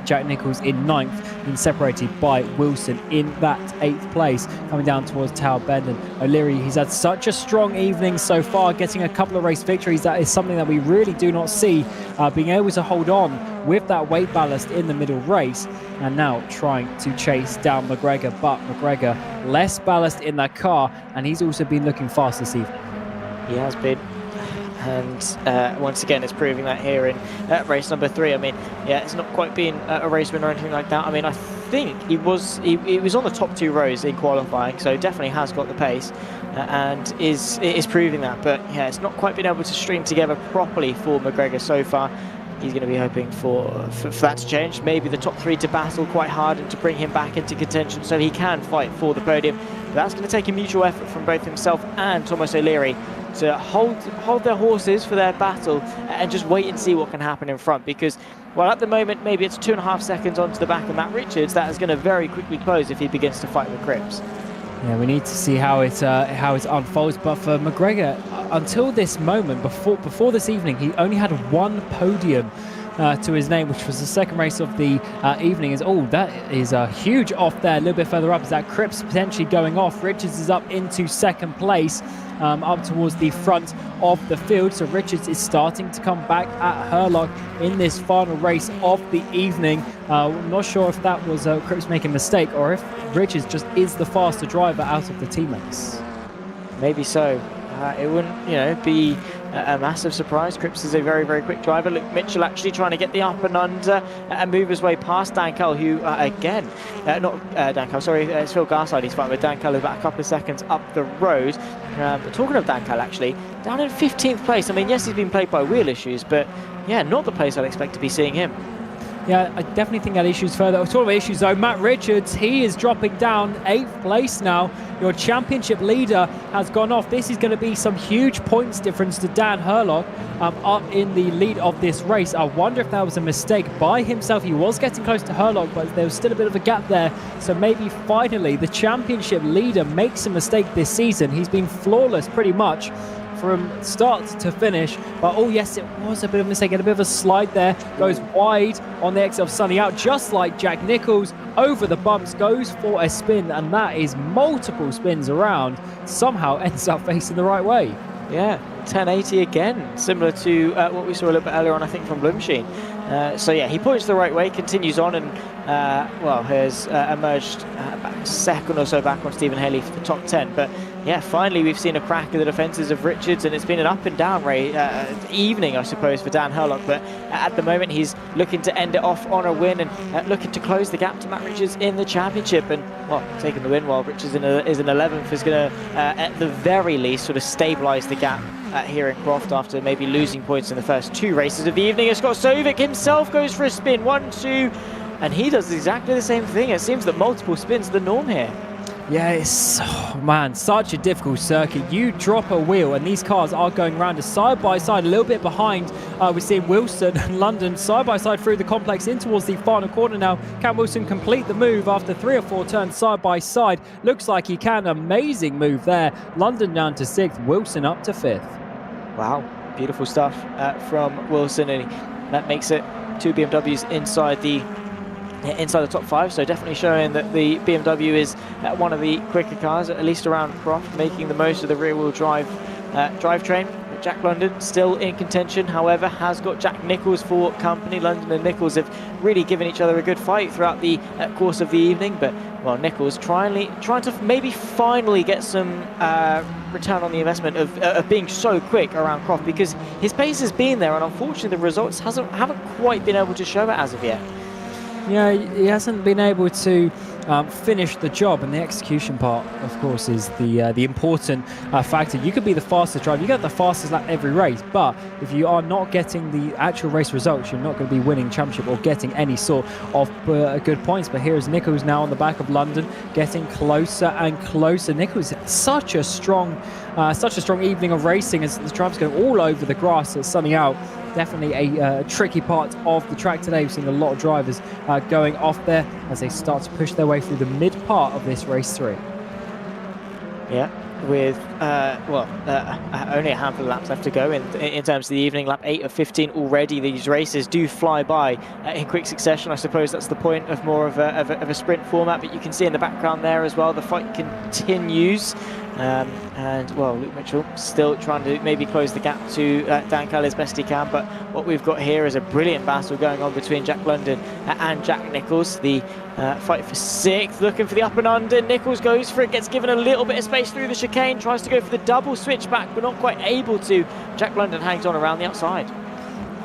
Jack Nichols in 9th, and separated by Wilson in that 8th place, coming down towards Tower Bend. And O'Leary, he's had such a strong evening so far, getting a couple of race victories. That is something that we really do not see, being able to hold on with that weight ballast in the middle race, and now trying to chase down McGregor. But McGregor, less ballast in that car, and he's also been looking fast this evening.
He has been, and once again it's proving that here in race number 3. I mean, yeah, it's not quite been a race win or anything like that. I mean, I think he was on the top 2 rows in qualifying, so definitely has got the pace, and is proving that. But yeah, it's not quite been able to string together properly for McGregor so far. He's going to be hoping for that to change. Maybe the top 3 to battle quite hard and to bring him back into contention so he can fight for the podium. But that's going to take a mutual effort from both himself and Thomas O'Leary to hold their horses for their battle and just wait and see what can happen in front. Because, well, at the moment, maybe it's 2.5 seconds onto the back of Matt Richards. That is going to very quickly close if he begins to fight with Cripps.
Yeah, we need to see how it unfolds. But for McGregor, until this moment, before this evening, he only had 1 podium to his name, which was the second race of the evening. That is a huge off there. A little bit further up is that Cripps potentially going off. Richards is up into second place, up towards the front of the field. So Richards is starting to come back at Herlock in this final race of the evening. I'm not sure if that was Cripps making a mistake or if Richards just is the faster driver out of the teammates.
Maybe so. It wouldn't, be a massive surprise. Cripps is a very, very quick driver. Look, Mitchell actually trying to get the up and under and move his way past Dan Cull, who, it's Phil Garside he's fighting with. Dan Cull is about a couple of seconds up the road. But talking of Dan Cull, actually, down in 15th place. I mean, yes, he's been plagued by wheel issues, but yeah, not the place I'd expect to be seeing him.
Yeah, I definitely think that issues further. Talking about issues though, Matt Richards, he is dropping down 8th place now. Your championship leader has gone off. This is going to be some huge points difference to Dan Herlock up in the lead of this race. I wonder if that was a mistake by himself. He was getting close to Herlock, but there was still a bit of a gap there. So maybe finally the championship leader makes a mistake this season. He's been flawless pretty much from start to finish, but oh yes, it was a bit of a mistake, and a bit of a slide there, goes wide on the exit of Sunny Out, just like Jack Nichols, over the bumps, goes for a spin, and that is multiple spins around, somehow ends up facing the right way.
Yeah, 1080 again, similar to what we saw a little bit earlier on, I think, from Bloomsheen. So yeah, he points the right way, continues on, and has emerged about a second or so back on Stephen Haley for the top 10. But yeah, finally we've seen a crack of the defences of Richards, and it's been an up and down evening, I suppose, for Dan Herlock. But at the moment, he's looking to end it off on a win and looking to close the gap to Matt Richards in the championship. And well, taking the win while Richards is in 11th is going to, at the very least, sort of stabilise the gap here in Croft after maybe losing points in the first 2 races of the evening. And Scott Sovic himself goes for a spin, 1, 2, and he does exactly the same thing. It seems that multiple spins are the norm here.
Yeah, it's, such a difficult circuit. You drop a wheel and these cars are going around a side by side, a little bit behind. We're seeing Wilson and London side by side through the complex in towards the final corner now. Can Wilson complete the move after 3 or 4 turns side by side? Looks like he can. Amazing move there. London down to 6th, Wilson up to 5th.
Wow, beautiful stuff from Wilson, and that makes it 2 BMWs inside the top 5, so definitely showing that the BMW is one of the quicker cars, at least around Croft, making the most of the rear-wheel drive drivetrain. Jack London still in contention, however, has got Jack Nichols for company. London and Nichols have really given each other a good fight throughout the course of the evening, but well, Nichols trying to maybe finally get some return on the investment of being so quick around Croft, because his pace has been there, and unfortunately the results haven't quite been able to show it as of yet.
Yeah, he hasn't been able to finish the job, and the execution part, of course, is the important factor. You could be the fastest driver, you get the fastest lap every race, but if you are not getting the actual race results, you're not going to be winning championship or getting any sort of good points. But here is Nichols now on the back of London, getting closer and closer. Nichols, such a strong evening of racing as the drivers go all over the grass at Sunny Out. Definitely a tricky part of the track today. We've seen a lot of drivers going off there as they start to push their way through the mid part of this race 3.
Yeah, with only a handful of laps left to go in terms of the evening. Lap 8 of 15 already. These races do fly by in quick succession. I suppose that's the point of more of a sprint format, but you can see in the background there as well, the fight continues. And well, Luke Mitchell still trying to maybe close the gap to Dan Cull as best he can, but what we've got here is a brilliant battle going on between Jack London and Jack Nichols. The fight for 6th, looking for the up and under. Nichols goes for it, gets given a little bit of space through the chicane, tries to go for the double switchback, but not quite able to. Jack London hangs on around the outside.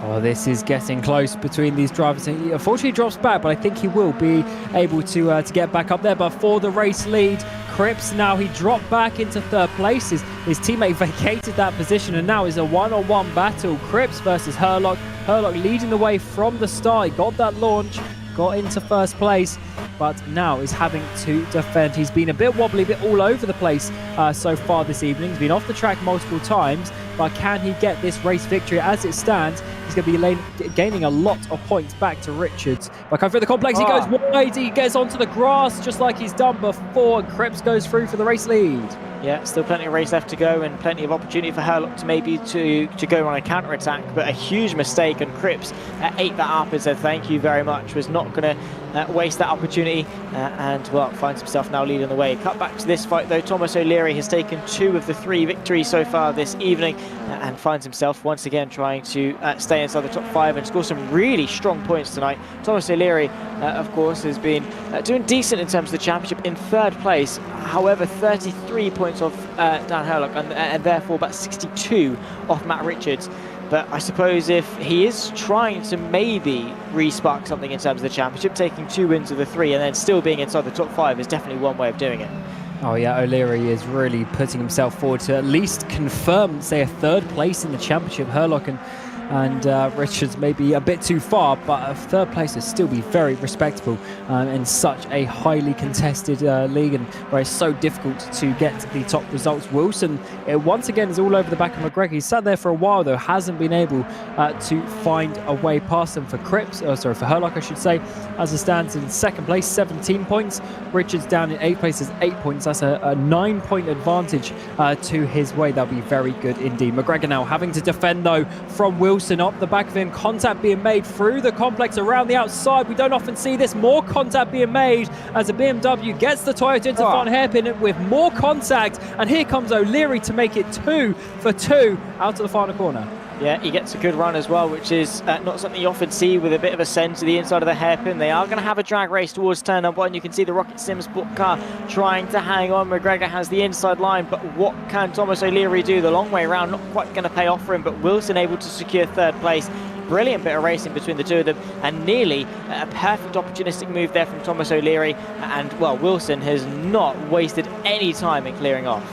Oh, this is getting close between these drivers. He unfortunately drops back, but I think he will be able to get back up there. But for the race lead, Cripps now, he dropped back into 3rd place. His teammate vacated that position, and now is a one-on-one battle. Cripps versus Herlock. Herlock leading the way from the start. He got that launch, got into 1st place, but now is having to defend. He's been a bit wobbly, a bit all over the place so far this evening. He's been off the track multiple times, but can he get this race victory? As it stands, he's going to be gaining a lot of points back to Richards. By coming through the complex, he goes wide, he gets onto the grass just like he's done before, and Cripps goes through for the race lead.
Yeah, still plenty of race left to go and plenty of opportunity for Herlock to maybe to go on a counter-attack, but a huge mistake, and Cripps ate that up and said thank you very much, was not going to waste that opportunity, and well, finds himself now leading the way. Cut back to this fight though, Thomas O'Leary has taken 2 of the 3 victories so far this evening, and finds himself once again trying to stay inside the top 5 and score some really strong points tonight. Thomas O'Leary, of course, has been doing decent in terms of the championship, in 3rd place, however 33 points off Dan Herlock, and therefore about 62 off Matt Richards. But I suppose if he is trying to maybe re-spark something in terms of the championship, taking 2 wins of the 3 and then still being inside the top 5 is definitely one way of doing it.
Oh yeah, O'Leary is really putting himself forward to at least confirm, say, a 3rd place in the championship. Herlock and Richards may be a bit too far, but a 3rd place would still be very respectable in such a highly contested league, and where it's so difficult to get the top results. Wilson, once again, is all over the back of McGregor. He's sat there for a while though, hasn't been able to find a way past him. For Cripps, for Herlock I should say, as it stands in 2nd place, 17 points. Richards down in 8th place is 8 points. That's a 9-point advantage to his way. That'll be very good indeed. McGregor now having to defend though from Wilson. Up the back of him, contact being made through the complex around the outside. We don't often see this. More contact being made as a BMW gets the Toyota into front hairpin with more contact, and here comes O'Leary to make it 2 for 2 out of the final corner. Yeah, he gets a good run as well, which is not something you often see, with a bit of a send to the inside of the hairpin. They are going to have a drag race towards turn number 1. You can see the Rocket Sim Sport car trying to hang on. McGregor has the inside line, but what can Thomas O'Leary do? The long way around, not quite going to pay off for him, but Wilson able to secure 3rd place. Brilliant bit of racing between the 2 of them, and nearly a perfect opportunistic move there from Thomas O'Leary. And, well, Wilson has not wasted any time in clearing off.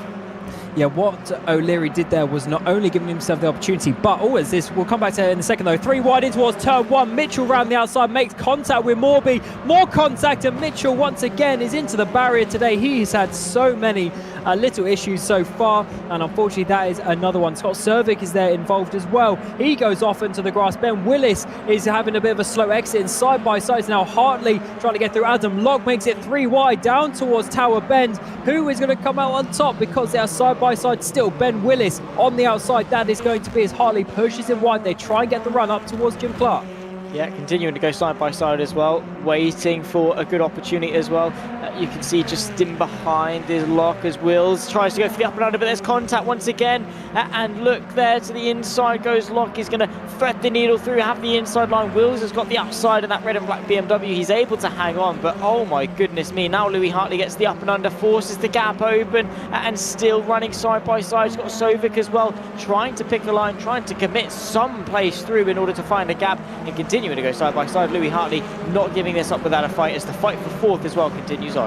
Yeah, what O'Leary did there was not only giving himself the opportunity, but always this, we'll come back to it in a second though, 3 wide in towards turn 1, Mitchell round the outside, makes contact with Morby, more contact, and Mitchell once again is into the barrier today. He's had so many little issues so far, and unfortunately that is another one. Scott Servick is there involved as well. He goes off into the grass. Ben Willis is having a bit of a slow exit, and side by side is now Hartley trying to get through. Adam Locke makes it 3 wide down towards Tower Bend. Who is going to come out on top? Because they are side by side still. Ben Willis on the outside. That is going to be as Hartley pushes him wide. They try and get the run up towards Jim Clark. Yeah, continuing to go side by side as well, waiting for a good opportunity as well. You can see just in behind is Locke as Wills tries to go for the up and under, but there's contact once again. And look there to the inside goes Locke. He's going to thread the needle through, have the inside line. Wills has got the outside of that red and black BMW. He's able to hang on, but oh my goodness me. Now Louis Hartley gets the up and under, forces the gap open, and still running side by side. He's got Sovic as well, trying to pick the line, trying to commit some place through in order to find a gap, and continuing to go side by side. Louis Hartley not giving this up without a fight, as the fight for 4th as well continues on.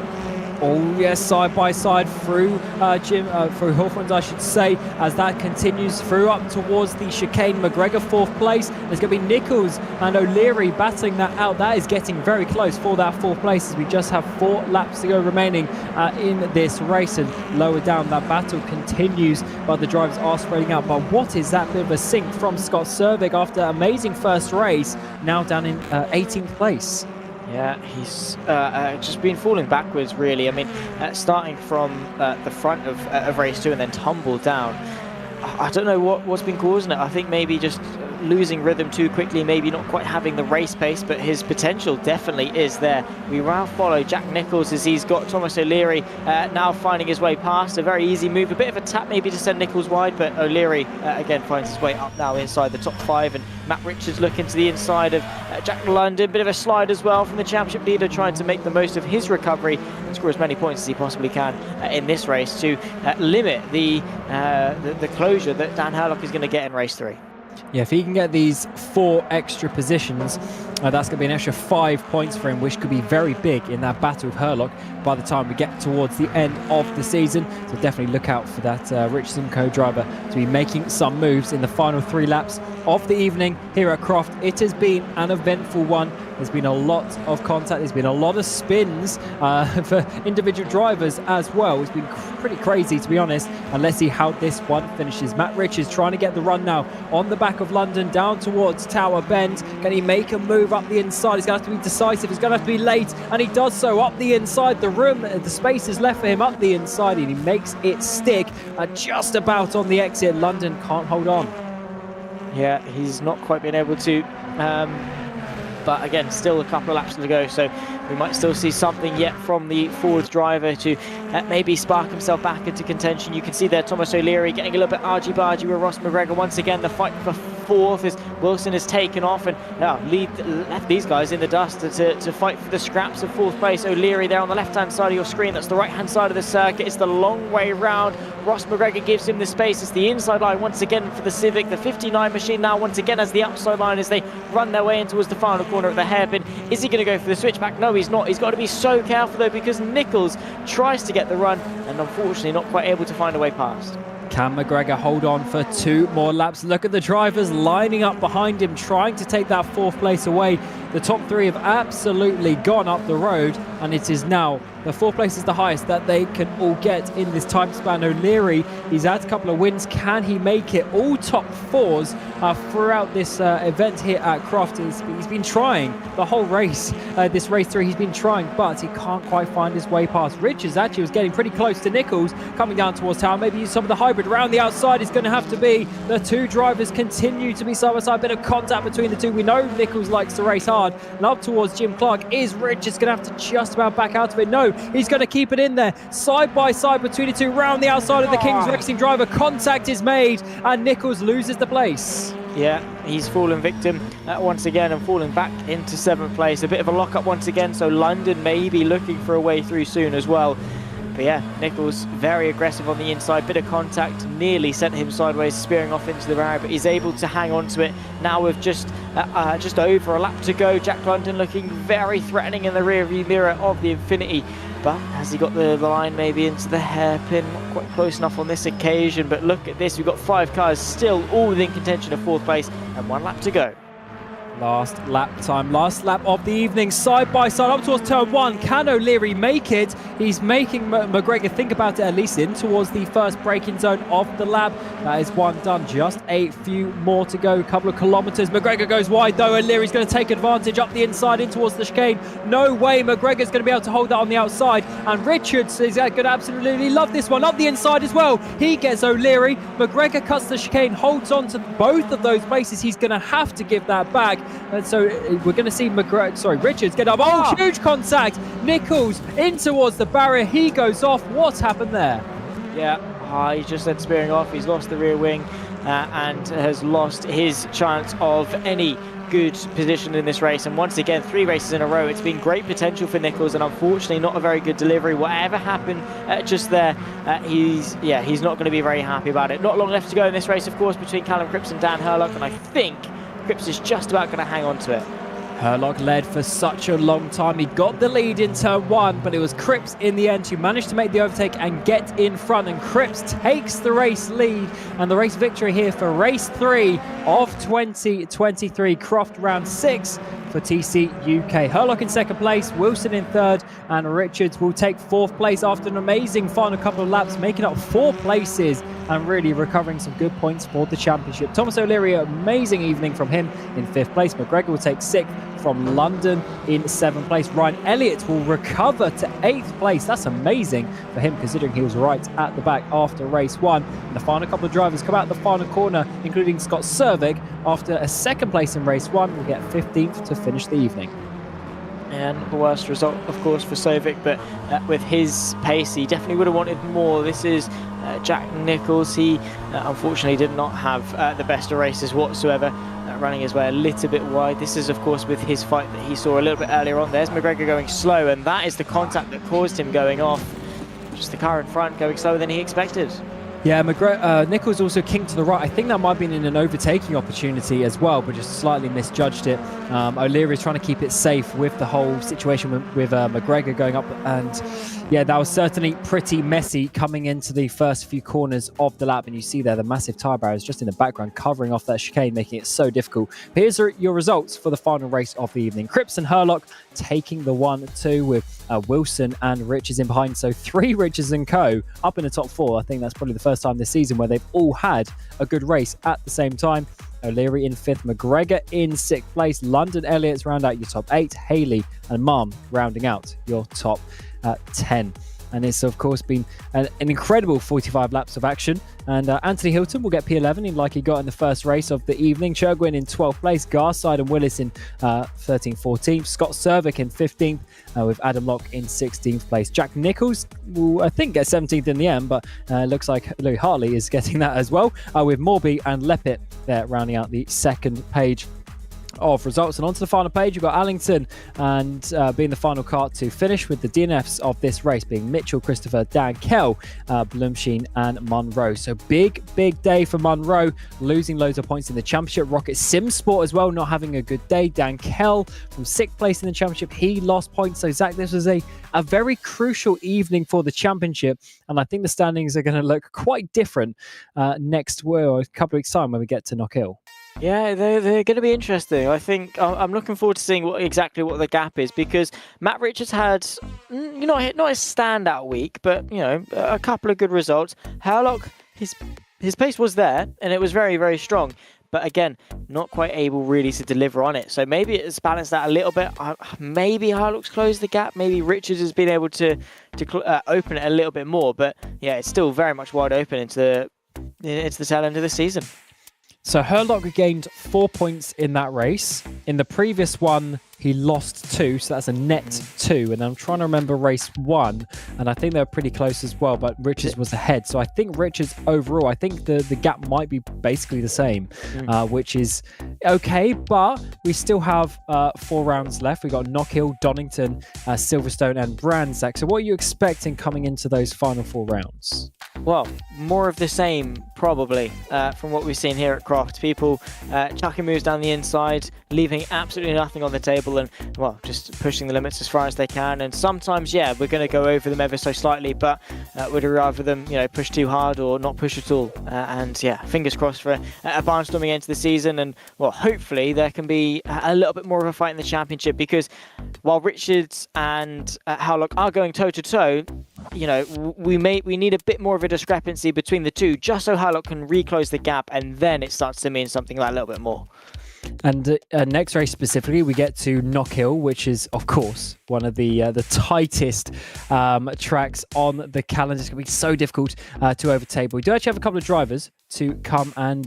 Oh yes, side by side through through Hawthorns, I should say, as that continues through up towards the chicane. McGregor 4th place. There's going to be Nichols and O'Leary battling that out. That is getting very close for that 4th place, as we just have 4 laps to go remaining in this race. And lower down, that battle continues, but the drivers are spreading out. But what is that bit of a sink from Scott Servick after amazing first race, now down in 18th place? Yeah, he's just been falling backwards, really. I mean, starting from the front of race 2 and then tumbled down. I don't know what's been causing it. I think maybe just losing rhythm too quickly, maybe not quite having the race pace, but his potential definitely is there. We now follow Jack Nichols as he's got Thomas O'Leary now finding his way past. A very easy move, a bit of a tap maybe to send Nichols wide, but O'Leary again finds his way up now inside the top 5, and Matt Richards looking to the inside of Jack London. Bit of a slide as well from the championship leader, trying to make the most of his recovery and score as many points as he possibly can in this race to limit the closure that Dan Herlock is going to get in race 3. Yeah, if he can get these 4 extra positions, That's going to be an extra 5 points for him, which could be very big in that battle with Herlock by the time we get towards the end of the season. So definitely look out for that Richardson co-driver to be making some moves in the final 3 laps of the evening here at Croft. It has been an eventful one. There's been a lot of contact. There's been a lot of spins for individual drivers as well. It's been pretty crazy, to be honest. And let's see how this one finishes. Matt Richards trying to get the run now on the back of London down towards Tower Bend. Can he make a move up the inside? He's going to have to be decisive. He's going to have to be late. And he does so up the inside. The space is left for him up the inside. And he makes it stick just about on the exit. London can't hold on.
Yeah, he's not quite been able to. But again, still a couple of laps to go, so we might still see something yet from the Ford driver to maybe spark himself back into contention. You can see there Thomas O'Leary getting a little bit argy-bargy with Ross McGregor. Once again, the fight for 4th as Wilson has taken off and left these guys in the dust to fight for the scraps of 4th place. O'Leary there on the left-hand side of your screen. That's the right-hand side of the circuit. It's the long way round. Ross McGregor gives him the space. It's the inside line once again for the Civic. The 59 machine now once again has the outside line as they run their way in towards the final corner at the hairpin. Is he going to go for the switchback? No, he's not. He's got to be so careful though, because Nichols tries to get the run and unfortunately not quite able to find a way past.
Can McGregor hold on for 2 more laps? Look at the drivers lining up behind him, trying to take that 4th place away. The top 3 have absolutely gone up the road, and it is now the 4th place is the highest that they can all get in this time span. O'Leary, he's had a couple of wins. Can he make it? All top 4s throughout this event here at Croft. He's been trying the whole race, this race 3. He's been trying, but he can't quite find his way past. Richards actually was getting pretty close to Nichols, coming down towards town. Maybe use some of the hybrid around the outside is going to have to be. The 2 drivers continue to be side by side. Bit of contact between the 2. We know Nichols likes to race hard. And up towards Jim Clark. Is Richards going to have to just about back out of it? No, he's going to keep it in there. Side by side between the 2. Round the outside of the King's Racing driver. Contact is made and Nichols loses the place.
Yeah, he's fallen victim once again and fallen back into 7th place. A bit of a lock-up once again, so London may be looking for a way through soon as well. But yeah, Nichols very aggressive on the inside, bit of contact, nearly sent him sideways, spearing off into the barrier, but he's able to hang on to it now with just over a lap to go. Jack London looking very threatening in the rear view mirror of the Infinity. But has he got the line maybe into the hairpin? Not quite close enough on this occasion, but look at this, we've got 5 cars still all within contention of 4th place and 1 lap to go.
Last lap time, last lap of the evening, side by side up towards turn 1. Can O'Leary make it? He's making McGregor think about it, at least in towards the first braking zone of the lap. That is one done, just a few more to go, a couple of kilometres. McGregor goes wide though. O'Leary's going to take advantage up the inside in towards the chicane. No way McGregor's going to be able to hold that on the outside, and Richards is going to absolutely love this one up the inside as well. He gets O'Leary. McGregor cuts the chicane, holds on to both of those places. He's going to have to give that back. And so we're going to see Richards get up. Oh, huge contact. Nichols in towards the barrier. He goes off. What's happened there?
Yeah, he's just then spearing off. He's lost the rear wing and has lost his chance of any good position in this race. And once again, 3 races in a row, it's been great potential for Nichols and unfortunately not a very good delivery. Whatever happened just there, he's not going to be very happy about it. Not long left to go in this race, of course, between Callum Cripps and Dan Herlock, and I think Cripps is just about going to hang on to it.
Herlock led for such a long time. He got the lead in turn 1, but it was Cripps in the end who managed to make the overtake and get in front. And Cripps takes the race lead and the race victory here for race 3 of 2023. Croft round 6 for TCUK. Herlock in 2nd place, Wilson in 3rd, and Richards will take 4th place after an amazing final couple of laps, making up 4 places and really recovering some good points for the championship. Thomas O'Leary, amazing evening from him in 5th place. McGregor will take 6th from London in 7th place. Ryan Elliott will recover to 8th place. That's amazing for him considering he was right at the back after race 1. And the final couple of drivers come out the final corner, including Scott Cervic. After a 2nd place in race 1, will get 15th to finish the evening.
And the worst result, of course, for Sovic, but with his pace, he definitely would have wanted more. This is Jack Nichols. He unfortunately did not have the best of races whatsoever, running his way a little bit wide. This is, of course, with his fight that he saw a little bit earlier on. There's McGregor going slow, and that is the contact that caused him going off. Just the car in front going slower than he expected.
Yeah, Nichols also kinked to the right. I think that might have been in an overtaking opportunity as well, but just slightly misjudged it. O'Leary is trying to keep it safe with the whole situation with McGregor going up. And yeah, that was certainly pretty messy coming into the first few corners of the lap. And you see there the massive tyre barriers just in the background covering off that chicane, making it so difficult. But here's your results for the final race of the evening. Cripps and Herlock taking the 1-2 with Wilson and Richards in behind. So 3 Richards and co up in the top 4. I think that's probably the first time this season where they've all had a good race at the same time. O'Leary in 5th, McGregor in 6th place. London Elliott's round out your top 8. Haley and Mum rounding out your top 10. And it's, of course, been an incredible 45 laps of action. And Anthony Hilton will get P11 like he got in the first race of the evening. Churgwin in 12th place. Garside and Willis in 13th, 14th. Scott Cervic in 15th with Adam Locke in 16th place. Jack Nichols will, I think, get 17th in the end, but looks like Louis Hartley is getting that as well, with Morby and Leppit there rounding out the second page of results. And onto the final page, you've got Allington and being the final car to finish with the DNFs of this race being Mitchell, Christopher, Dan Kell, Blumsheen and Munro. So big day for Munro, losing loads of points in the championship. Rocket Sim Sport as well, not having a good day. Dan Kell from 6th place in the championship, he lost points. So Zach, this was a very crucial evening for the championship, and I think the standings are going to look quite different next or a couple of weeks time when we get to Knockhill.
Yeah, they're going to be interesting. I think I'm looking forward to seeing exactly what the gap is, because Matt Richards had not a standout week, but a couple of good results. Herlock, his pace was there and it was very, very strong, but again, not quite able really to deliver on it. So maybe it's balanced that a little bit. Maybe Herlock's closed the gap. Maybe Richards has been able to open it a little bit more. But yeah, it's still very much wide open into the tail end of the season.
So Herlock gained 4 points in that race. In the previous one, he lost 2, so that's a net 2. And I'm trying to remember race 1, and I think they were pretty close as well, but Richards was ahead. So I think Richards overall, I think the gap might be basically the same, which is okay, but we still have 4 rounds left. We've got Knockhill, Donington, Silverstone and Brandsack. So what are you expecting coming into those final 4 rounds?
Well, more of the same, probably, from what we've seen here at Croft. People chucking moves down the inside, leaving absolutely nothing on the table, and, well, just pushing the limits as far as they can. And sometimes, yeah, we're going to go over them ever so slightly, but would rather them, push too hard or not push at all. And, yeah, fingers crossed for a barnstorming end to the season. And, well, hopefully there can be a little bit more of a fight in the championship, because while Richards and Howlock are going toe-to-toe, we need a bit more of a discrepancy between the two, just so Howlock can reclose the gap, and then it starts to mean something like a little bit more.
And next race specifically, we get to Knockhill, which is, of course, one of the tightest tracks on the calendar. It's going to be so difficult to overtake. But we do actually have a couple of drivers to come and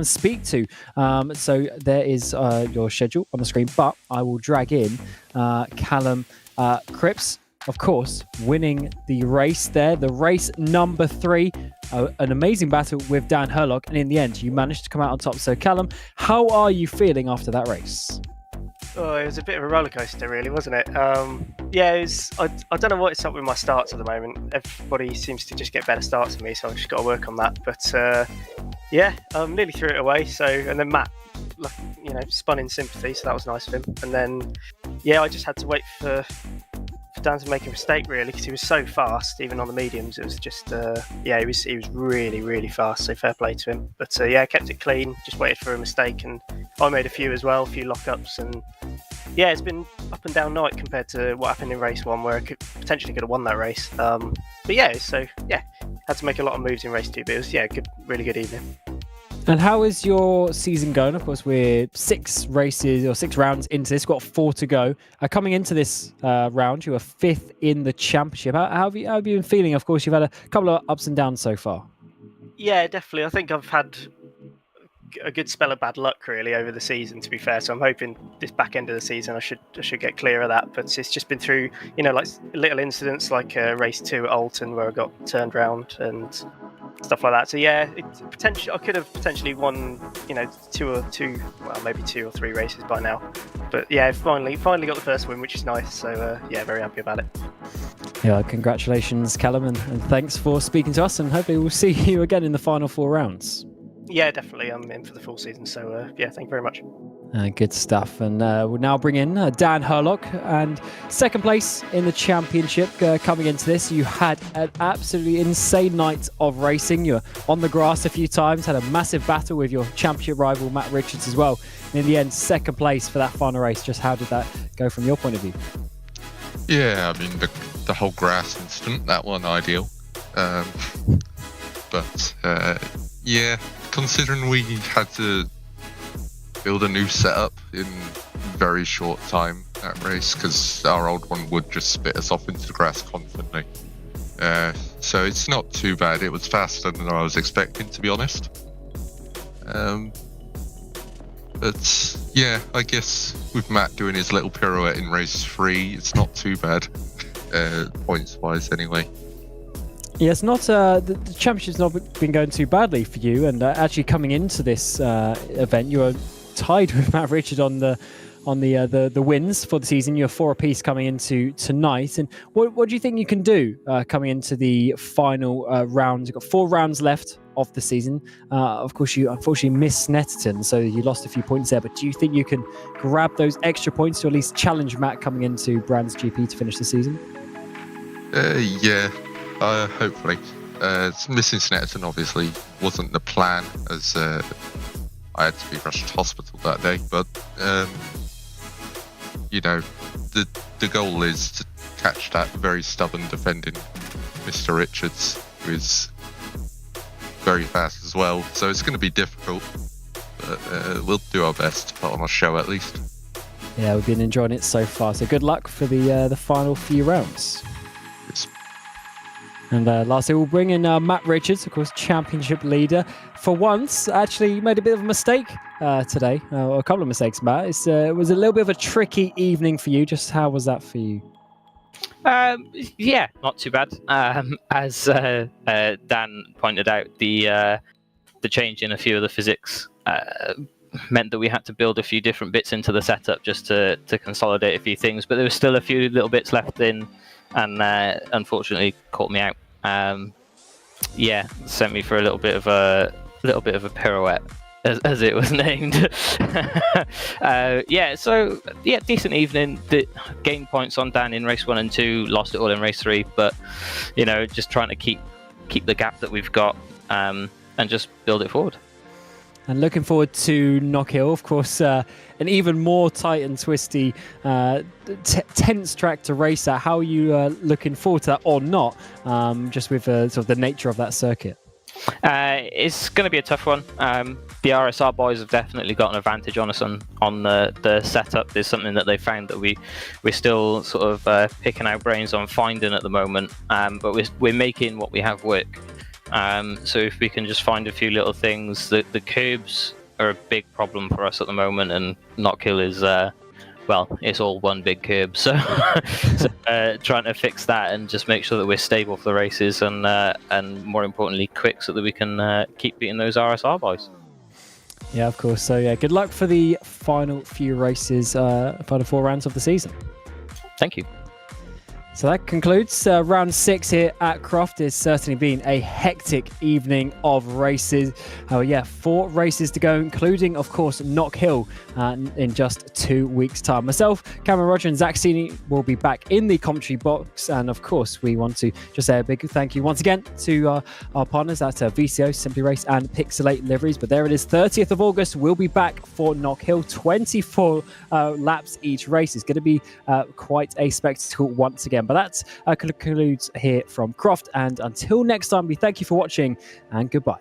speak to. So there is your schedule on the screen, but I will drag in Callum Cripps, of course, winning the race there. The race number 3, an amazing battle with Dan Herlock, and in the end, you managed to come out on top. So, Callum, how are you feeling after that race?
Oh, it was a bit of a roller coaster, really, wasn't it? Yeah, it was, I don't know what it's up with my starts at the moment. Everybody seems to just get better starts than me, so I've just got to work on that. But yeah, nearly threw it away. So, and then Matt, spun in sympathy, so that was nice of him. And then, yeah, I just had to wait for Dan to make a mistake, really, because he was so fast, even on the mediums. It was just, he was really, really fast, so fair play to him. But yeah, kept it clean, just waited for a mistake, and I made a few as well, a few lockups, and yeah, it's been up and down night compared to what happened in race 1, where I potentially could have won that race. But yeah, so yeah, had to make a lot of moves in race 2, but it was, yeah, really good evening.
And how is your season going? Of course, we're 6 races or 6 rounds into this. We've got 4 to go. Coming into this round, you were 5th in the championship. How have you been feeling? Of course, you've had a couple of ups and downs so far.
Yeah, definitely. I think I've had a good spell of bad luck, really, over the season, to be fair. So I'm hoping this back end of the season I should get clear of that. But it's just been through, like little incidents like race 2 at Oulton, where I got turned round and stuff like that. So yeah, I could have potentially won, 2 or 3 races by now. But yeah, finally got the first win, which is nice. So yeah, very happy about it.
Yeah, congratulations, Callum, and thanks for speaking to us, and hopefully we'll see you again in the final 4 rounds.
Yeah, definitely. I'm in for the full season, so yeah, thank you very much.
Good stuff. And we'll now bring in Dan Herlock, and second place in the championship. Coming into this, you had an absolutely insane night of racing. You were on the grass a few times, had a massive battle with your championship rival Matt Richards as well. And in the end, second place for that final race. Just how did that go from your point of view?
Yeah, I mean, the whole grass incident, that one ideal. But yeah, considering we had to build a new setup in very short time that race, because our old one would just spit us off into the grass constantly. So it's not too bad. It was faster than I was expecting, to be honest. But yeah, I guess with Matt doing his little pirouette in race 3, it's not too bad, points-wise anyway.
Yeah, it's not the championship's not been going too badly for you, and actually coming into this event, you were tied with Matt Richard on the wins for the season. You're 4 apiece coming into tonight. And what do you think you can do coming into the final round? You've got 4 rounds left of the season. Of course, you unfortunately missed Snetterton, so you lost a few points there. But do you think you can grab those extra points to at least challenge Matt coming into Brands GP to finish the season?
Yeah, hopefully. Missing Snetterton obviously wasn't the plan, as I had to be rushed to hospital that day. But you know, the goal is to catch that very stubborn defending Mr. Richards, who is very fast as well. So it's going to be difficult, but we'll do our best to put on a show at least.
Yeah, we've been enjoying it so far. So good luck for the final few rounds.
Yes.
And lastly, we'll bring in Matt Richards, of course, championship leader. For once, actually made a bit of a mistake today, or a couple of mistakes, Matt. It was a little bit of a tricky evening for you. Just how was that for you?
Yeah, not too bad. As Dan pointed out, the change in a few of the physics meant that we had to build a few different bits into the setup just to consolidate a few things. But there was still a few little bits left in, and unfortunately caught me out. Yeah, sent me for a little bit of a pirouette, as it was named. Yeah, decent evening. Gained points on Dan in race 1 and 2, lost it all in race 3. But you know, just trying to keep the gap that we've got, and just build it forward.
And looking forward to Knockhill, of course, an even more tight and twisty, tense track to race at. How are you looking forward to that, or not, just with sort of the nature of that circuit?
It's going to be a tough one. The RSR boys have definitely got an advantage on us on the setup. There's something that they found that we're still sort of picking our brains on finding at the moment, but we're making what we have work. So if we can just find a few little things, the curbs are a big problem for us at the moment, and Knockhill is it's all one big curb. So, trying to fix that and just make sure that we're stable for the races, and more importantly quick, so that we can keep beating those RSR boys.
Yeah, of course. So yeah, good luck for the final few races, final 4 rounds of the season.
Thank you.
So that concludes round 6 here at Croft. It's certainly been a hectic evening of races. 4 races to go, including, of course, Knockhill in just 2 weeks' time. Myself, Cameron Roger, and Zach Sini will be back in the commentary box. And, of course, we want to just say a big thank you once again to our partners at VCO, Simply Race, and Pixelate Liveries. But there it is, 30th of August. We'll be back for Knockhill. 24 laps each race. It's going to be quite a spectacle once again. But that concludes here from Croft. And until next time, we thank you for watching, and goodbye.